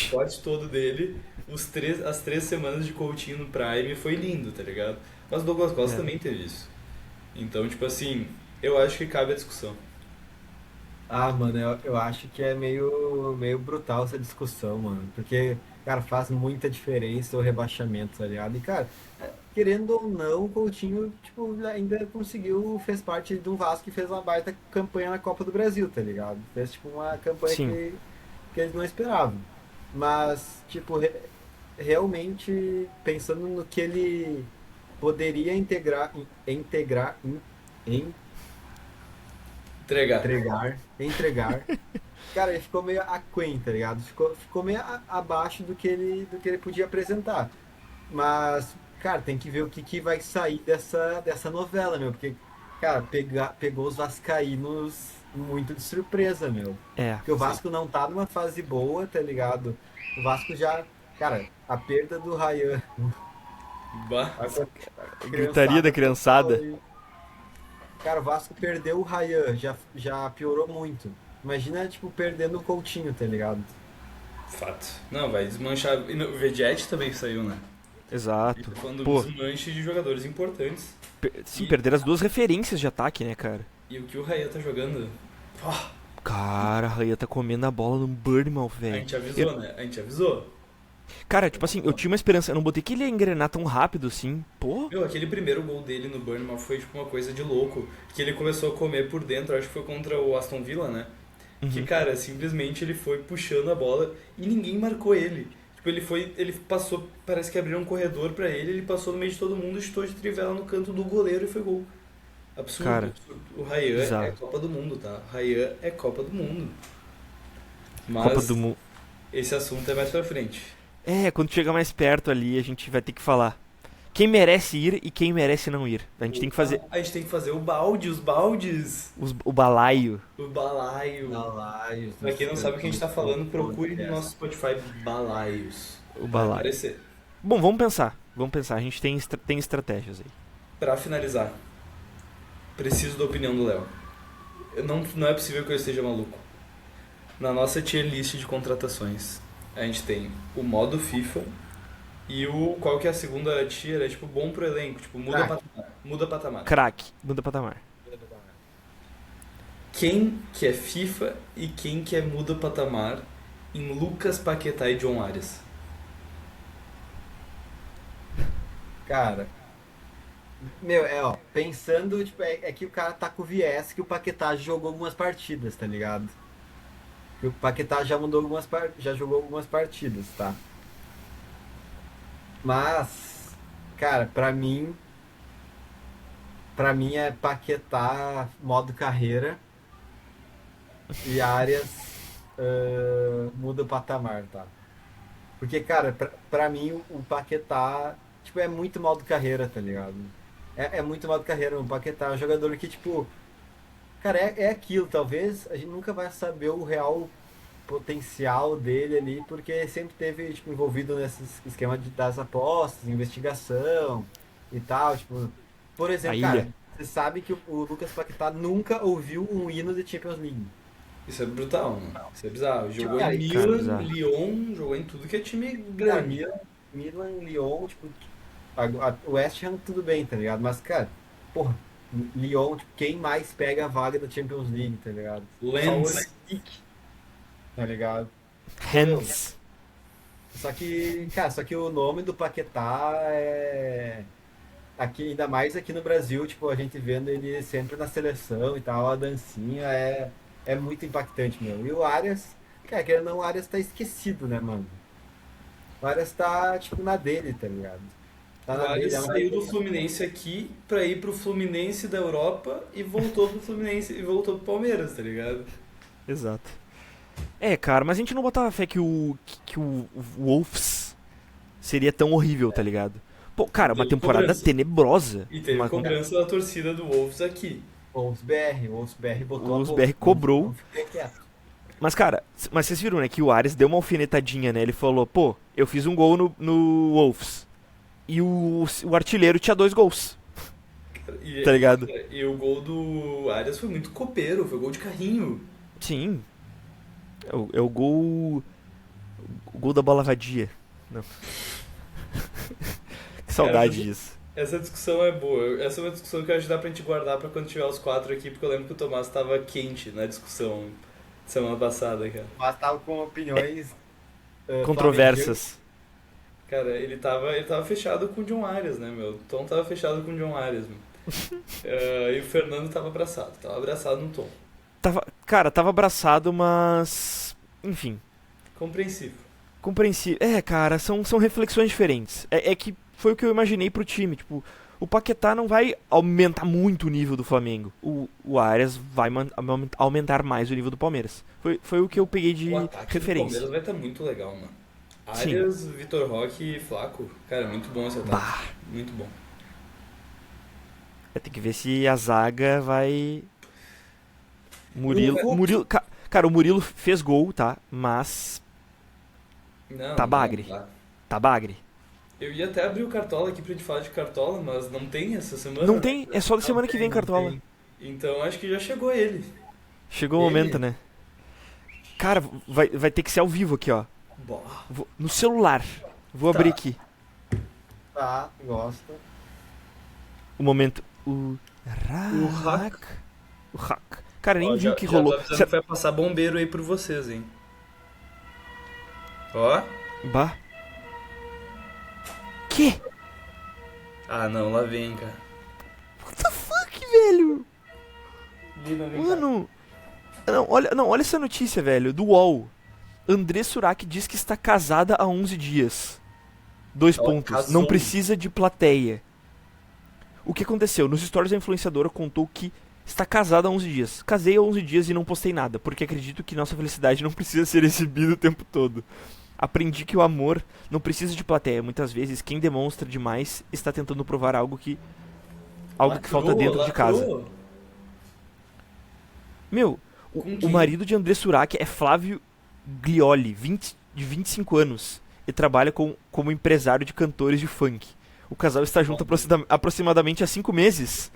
O recorte. corte todo dele, as 3 semanas de Coutinho no Prime foi lindo, tá ligado? Mas o Douglas Costa É. também teve isso. Então, tipo assim, eu acho que cabe a discussão. Ah, mano, eu acho que é meio brutal essa discussão, mano. Porque, cara, faz muita diferença o rebaixamento, tá ligado? E, cara, querendo ou não, o Coutinho, tipo, ainda conseguiu, fez parte de um Vasco que fez uma baita campanha na Copa do Brasil, tá ligado? Fez, tipo, uma campanha Sim. que eles não esperavam. Mas, tipo, realmente, pensando no que ele poderia Entregar. entregar. Cara, ele ficou meio aquém, tá ligado? Ficou meio abaixo do que ele podia apresentar. Mas, cara, tem que ver o que vai sair dessa novela, meu. Porque, cara, pegou os vascaínos muito de surpresa, meu. É. Porque o Sim. Vasco não tá numa fase boa, tá ligado? O Vasco já. Cara, a perda do Ryan, Bah. a Gritaria da criançada total criançada. ali. Cara, o Vasco perdeu o Ryan, já piorou muito. Imagina, tipo, perdendo o Coutinho, tá ligado? Fato. Não, vai desmanchar. E o Vegete também saiu, né? E Exato. tá falando do Pô, desmanche de jogadores importantes. sim, E, perder as duas referências de ataque, né, cara? e o que o Raia tá jogando. Pô, Cara, a Raia tá comendo a bola no Bournemouth, a velho. gente avisou, né? A gente avisou. Cara, tipo assim, eu tinha uma esperança. Eu não botei que ele ia engrenar tão rápido assim. Pô, Meu, aquele primeiro gol dele no Bournemouth foi tipo uma coisa de louco. Que ele começou a comer por dentro, acho que foi contra o Aston Villa, né? Que, uhum. cara, simplesmente ele foi puxando a bola e ninguém marcou ele. Tipo, ele passou, parece que abriram um corredor pra ele, ele passou no meio de todo mundo, chutou de trivela no canto do goleiro e foi gol. Absurdo, Cara, absurdo. O Ryan bizarro. é Copa do Mundo, tá? O Ryan é Copa do Mundo. Copa Mas do Mundo. esse assunto é mais pra frente. Quando chega mais perto ali, a gente vai ter que falar quem merece ir e quem merece não ir. A gente tem que fazer A gente tem que fazer o balde, os baldes, o balaio. o balaio. Balaios. Pra quem não sabe o que a gente tá falando, procure no Podcast. nosso Spotify balaios. O Vai balaio. aparecer. Bom, vamos pensar. Vamos pensar. A gente tem estratégias aí. Pra finalizar, preciso da opinião do Léo. Não é possível que eu esteja maluco. Na nossa tier list de contratações, a gente tem o modo FIFA e o... Qual que é a segunda tier? É tipo bom pro elenco, tipo muda Craque. patamar. Muda patamar. Craque, muda patamar. Quem que é FIFA e quem que é muda patamar em Lucas Paquetá e John Arias? Cara, meu, pensando, tipo, é que o cara tá com o viés que o Paquetá jogou algumas partidas, tá ligado? Que o Paquetá já mudou já jogou algumas partidas, tá? Mas, cara, pra mim é Paquetá modo carreira e Arias muda o patamar, tá? Porque, cara, pra mim o Paquetá, tipo, é muito modo carreira, tá ligado? É muito modo carreira. O Paquetá é um jogador que, tipo, cara, é aquilo. Talvez a gente nunca vai saber o real potencial dele ali, porque sempre teve, tipo, envolvido nesse esquema das apostas, investigação e tal. Tipo, por A exemplo, ilha. cara, você sabe que o Lucas Paquetá nunca ouviu um hino de Champions League. Isso é brutal, mano. Isso é bizarro. Jogou Cara, em cara, Milan, bizarro. Lyon, jogou em tudo que é time Cara, grande. Milan, Lyon, tipo, o West Ham tudo bem, tá ligado? Mas, cara, porra, Lyon, tipo, quem mais pega a vaga da Champions League, tá ligado? Só o Lens. Olympique, tá ligado? Hands. Só que o nome do Paquetá é. Aqui, ainda mais aqui no Brasil, tipo, a gente vendo ele sempre na seleção e tal, a dancinha é muito impactante, meu. E o Arias, cara, querendo ou não, o Arias tá esquecido, né, mano? O Arias tá, tipo, na dele, tá ligado? Tá O na Arias dele, saiu do Fluminense aqui pra ir pro Fluminense da Europa e voltou pro Fluminense e voltou pro Palmeiras, tá ligado? Exato. Cara, mas a gente não botava fé que o Wolves seria tão horrível, tá ligado? Pô, cara, uma Teve temporada cobrança. tenebrosa. E teve Uma- cobrança da torcida do Wolves aqui. O Wolves BR botou O a Wolves boca. BR cobrou. Não ficou quieto. Mas, cara, mas vocês viram, né, que o Arias deu uma alfinetadinha, né? Ele falou, pô, eu fiz um gol no Wolves. E o artilheiro tinha 2 gols, E, tá ligado? e o gol do Arias foi muito copeiro, foi gol de carrinho. Sim. É o gol. O gol da bola vadia. Não. Que saudade Cara, disso. Essa discussão é boa. Essa é uma discussão que eu acho que dá pra gente guardar pra quando tiver os 4 aqui, porque eu lembro que o Tomás tava quente na discussão semana passada, cara. Mas tava com opiniões Controversas. Cara, ele tava fechado com o John Arias, né, meu? O Tom tava fechado com o John Arias, meu. E o Fernando tava abraçado no Tom. Tava abraçado, mas. Enfim. Compreensível. Compreensível. Cara, são reflexões diferentes. É que foi o que eu imaginei pro time. Tipo, o Paquetá não vai aumentar muito o nível do Flamengo. O Arias vai aumentar mais o nível do Palmeiras. Foi o que eu peguei de O ataque do referência. Palmeiras vai estar muito legal, mano. Sim. Arias, Vitor Roque e Flaco. Cara, muito bom esse ataque. Bah, Muito bom. tem que ver se a zaga vai. Murilo. O Hulk. Cara, o Murilo fez gol, tá? Mas. Não, Tá bagre. não dá. Tá bagre. Eu ia até abrir o Cartola aqui pra gente falar de Cartola, mas não tem essa semana. Não tem, é só da semana que vem, Não Cartola. tem. Então acho que já chegou ele. Chegou o Ele? momento, né? Cara, vai ter que ser ao vivo aqui, ó. Boa. No celular. Vou Tá. abrir aqui. Tá, gosto. O momento. O hack. O hack. Cara, nem Ó, vi o que já rolou. tô avisando que vai passar bombeiro aí por vocês, hein. Ó. Bah. Que? Ah, não, lá vem, cara. What the fuck, velho? Lina, vem cá. Mano. Não, olha essa notícia, velho. Do UOL. André Surak diz que está casada há 11 dias. 2 Ela pontos. casou. Não precisa de plateia. O que aconteceu? Nos stories a influenciadora contou que está casada há 11 dias. Casei há 11 dias e não postei nada, porque acredito que nossa felicidade não precisa ser exibida o tempo todo. Aprendi que o amor não precisa de plateia. Muitas vezes quem demonstra demais está tentando provar algo que falta dentro de casa. Lacrou. Meu, Com o quem? marido de André Surak é Flávio Glioli, de 25 anos, e trabalha como empresário de cantores de funk. O casal está junto aproximadamente há 5 meses.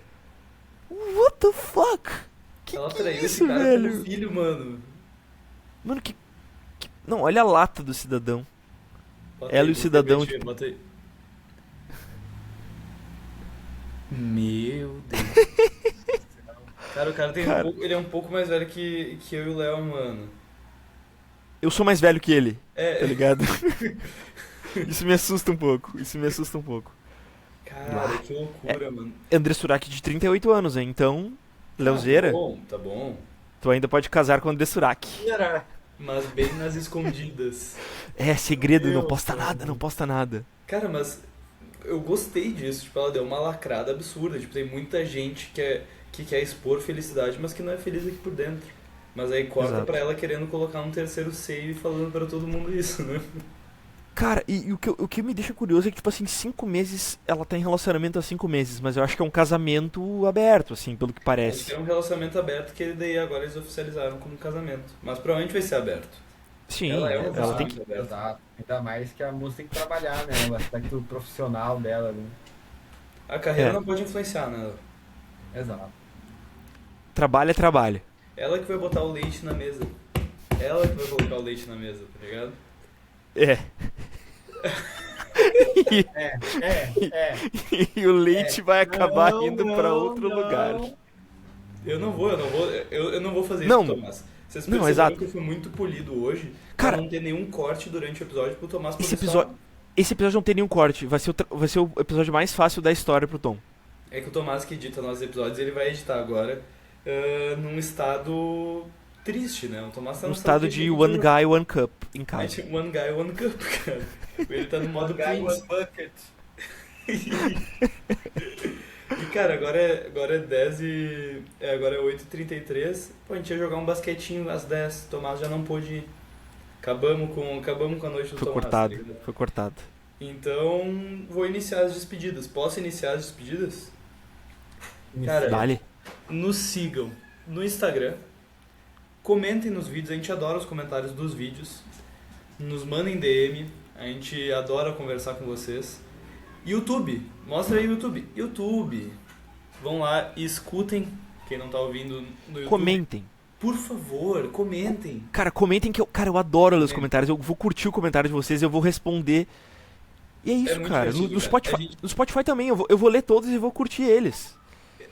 What the fuck? Ela Que traiu esse isso, cara velho? pelo filho, mano. Mano, Não, olha a lata do cidadão. Bota Ela aí, e o cidadão, bota aí, tipo- bota aí. Meu Deus. Cara, o cara tem Cara. ele é um pouco mais velho que eu e o Léo, mano. Eu sou mais velho que ele, tá É, ligado? Isso me assusta um pouco, isso me assusta um pouco. cara, que loucura, mano. André Surak de 38 anos, hein? Então, Leozeira, Tá bom, tá bom. tu ainda pode casar com André Surak. Era. Mas bem nas escondidas. É, segredo, não Meu posta Deus. nada, não posta nada. Cara, mas eu gostei disso. Tipo, ela deu uma lacrada absurda. Tipo, tem muita gente que quer expor felicidade, mas que não é feliz aqui por dentro. Mas aí corta Exato. pra ela querendo colocar um terceiro seio e falando pra todo mundo isso, né? Cara, e o que me deixa curioso é que, tipo assim, 5 meses, ela tá em relacionamento há 5 meses, mas eu acho que é um casamento aberto, assim, pelo que Acho que parece. era um relacionamento aberto que daí agora eles oficializaram como casamento. Mas provavelmente vai ser aberto. Sim, Ela é um ela tem relacionamento que. aberto. Exato. Ainda mais que a música tem que trabalhar, né? O aspecto profissional dela, né? A carreira É. não pode influenciar, né? Exato. Trabalho é trabalho. Ela que vai botar o leite na mesa. Ela que vai colocar o leite na mesa, tá ligado? É. E o leite vai acabar Não, indo pra não, outro não. lugar. Eu não vou fazer Não. isso, Tomás. Vocês Não, perceberam exato. que eu fui muito polido hoje Cara, pra não ter nenhum corte durante o episódio pro Tomás esse poder só- Esse episódio não tem nenhum corte. Vai ser o episódio mais fácil da história pro Tom. É que o Tomás que edita nossos episódios, ele vai editar agora num estado triste, né? O Tomás tá Um num estado de triste, One Guy, One Cup em É casa. tipo One Guy, One Cup, cara. Ele tá no modo Guy, Prince. one bucket. E cara, agora é 10 e. Agora é 8h33. Pô, a gente ia jogar um basquetinho às 10. O Tomás já não pôde ir. Acabamos com a noite do Foi Tomás. cortado, tá ligado? foi cortado. Então, vou iniciar as despedidas. Posso iniciar as despedidas? Cara, Dale. nos sigam no Instagram. Comentem nos vídeos, a gente adora os comentários dos vídeos. Nos mandem DM, a gente adora conversar com vocês. YouTube, mostra aí o YouTube. YouTube, vão lá e escutem. Quem não tá ouvindo no YouTube, Comentem. por favor, comentem. Cara, comentem que eu adoro ler os Comentem. comentários. Eu vou curtir o comentário de vocês, eu vou responder. E é isso, muito cara. divertido, No cara. Spotify, A gente- no Spotify também, eu vou ler todos e vou curtir eles.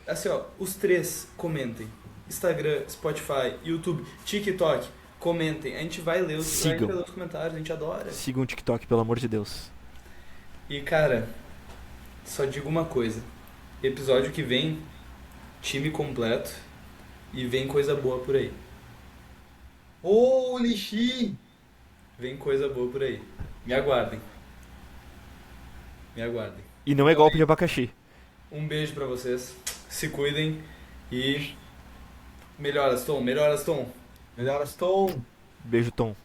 Assim, ó, os três comentem. Instagram, Spotify, YouTube, TikTok, comentem. A gente vai ler Sigam. vai ler os comentários, a gente adora. Sigam o TikTok, pelo amor de Deus. E cara, só digo uma coisa. Episódio que vem, time completo e vem coisa boa por aí. Ô, lixi! Vem coisa boa por aí. Me aguardem. Me aguardem. E não é golpe de abacaxi. Um beijo pra vocês. Se cuidem e melhoras, Tom. Melhoras, Tom. Melhoras, Tom. Beijo, Tom.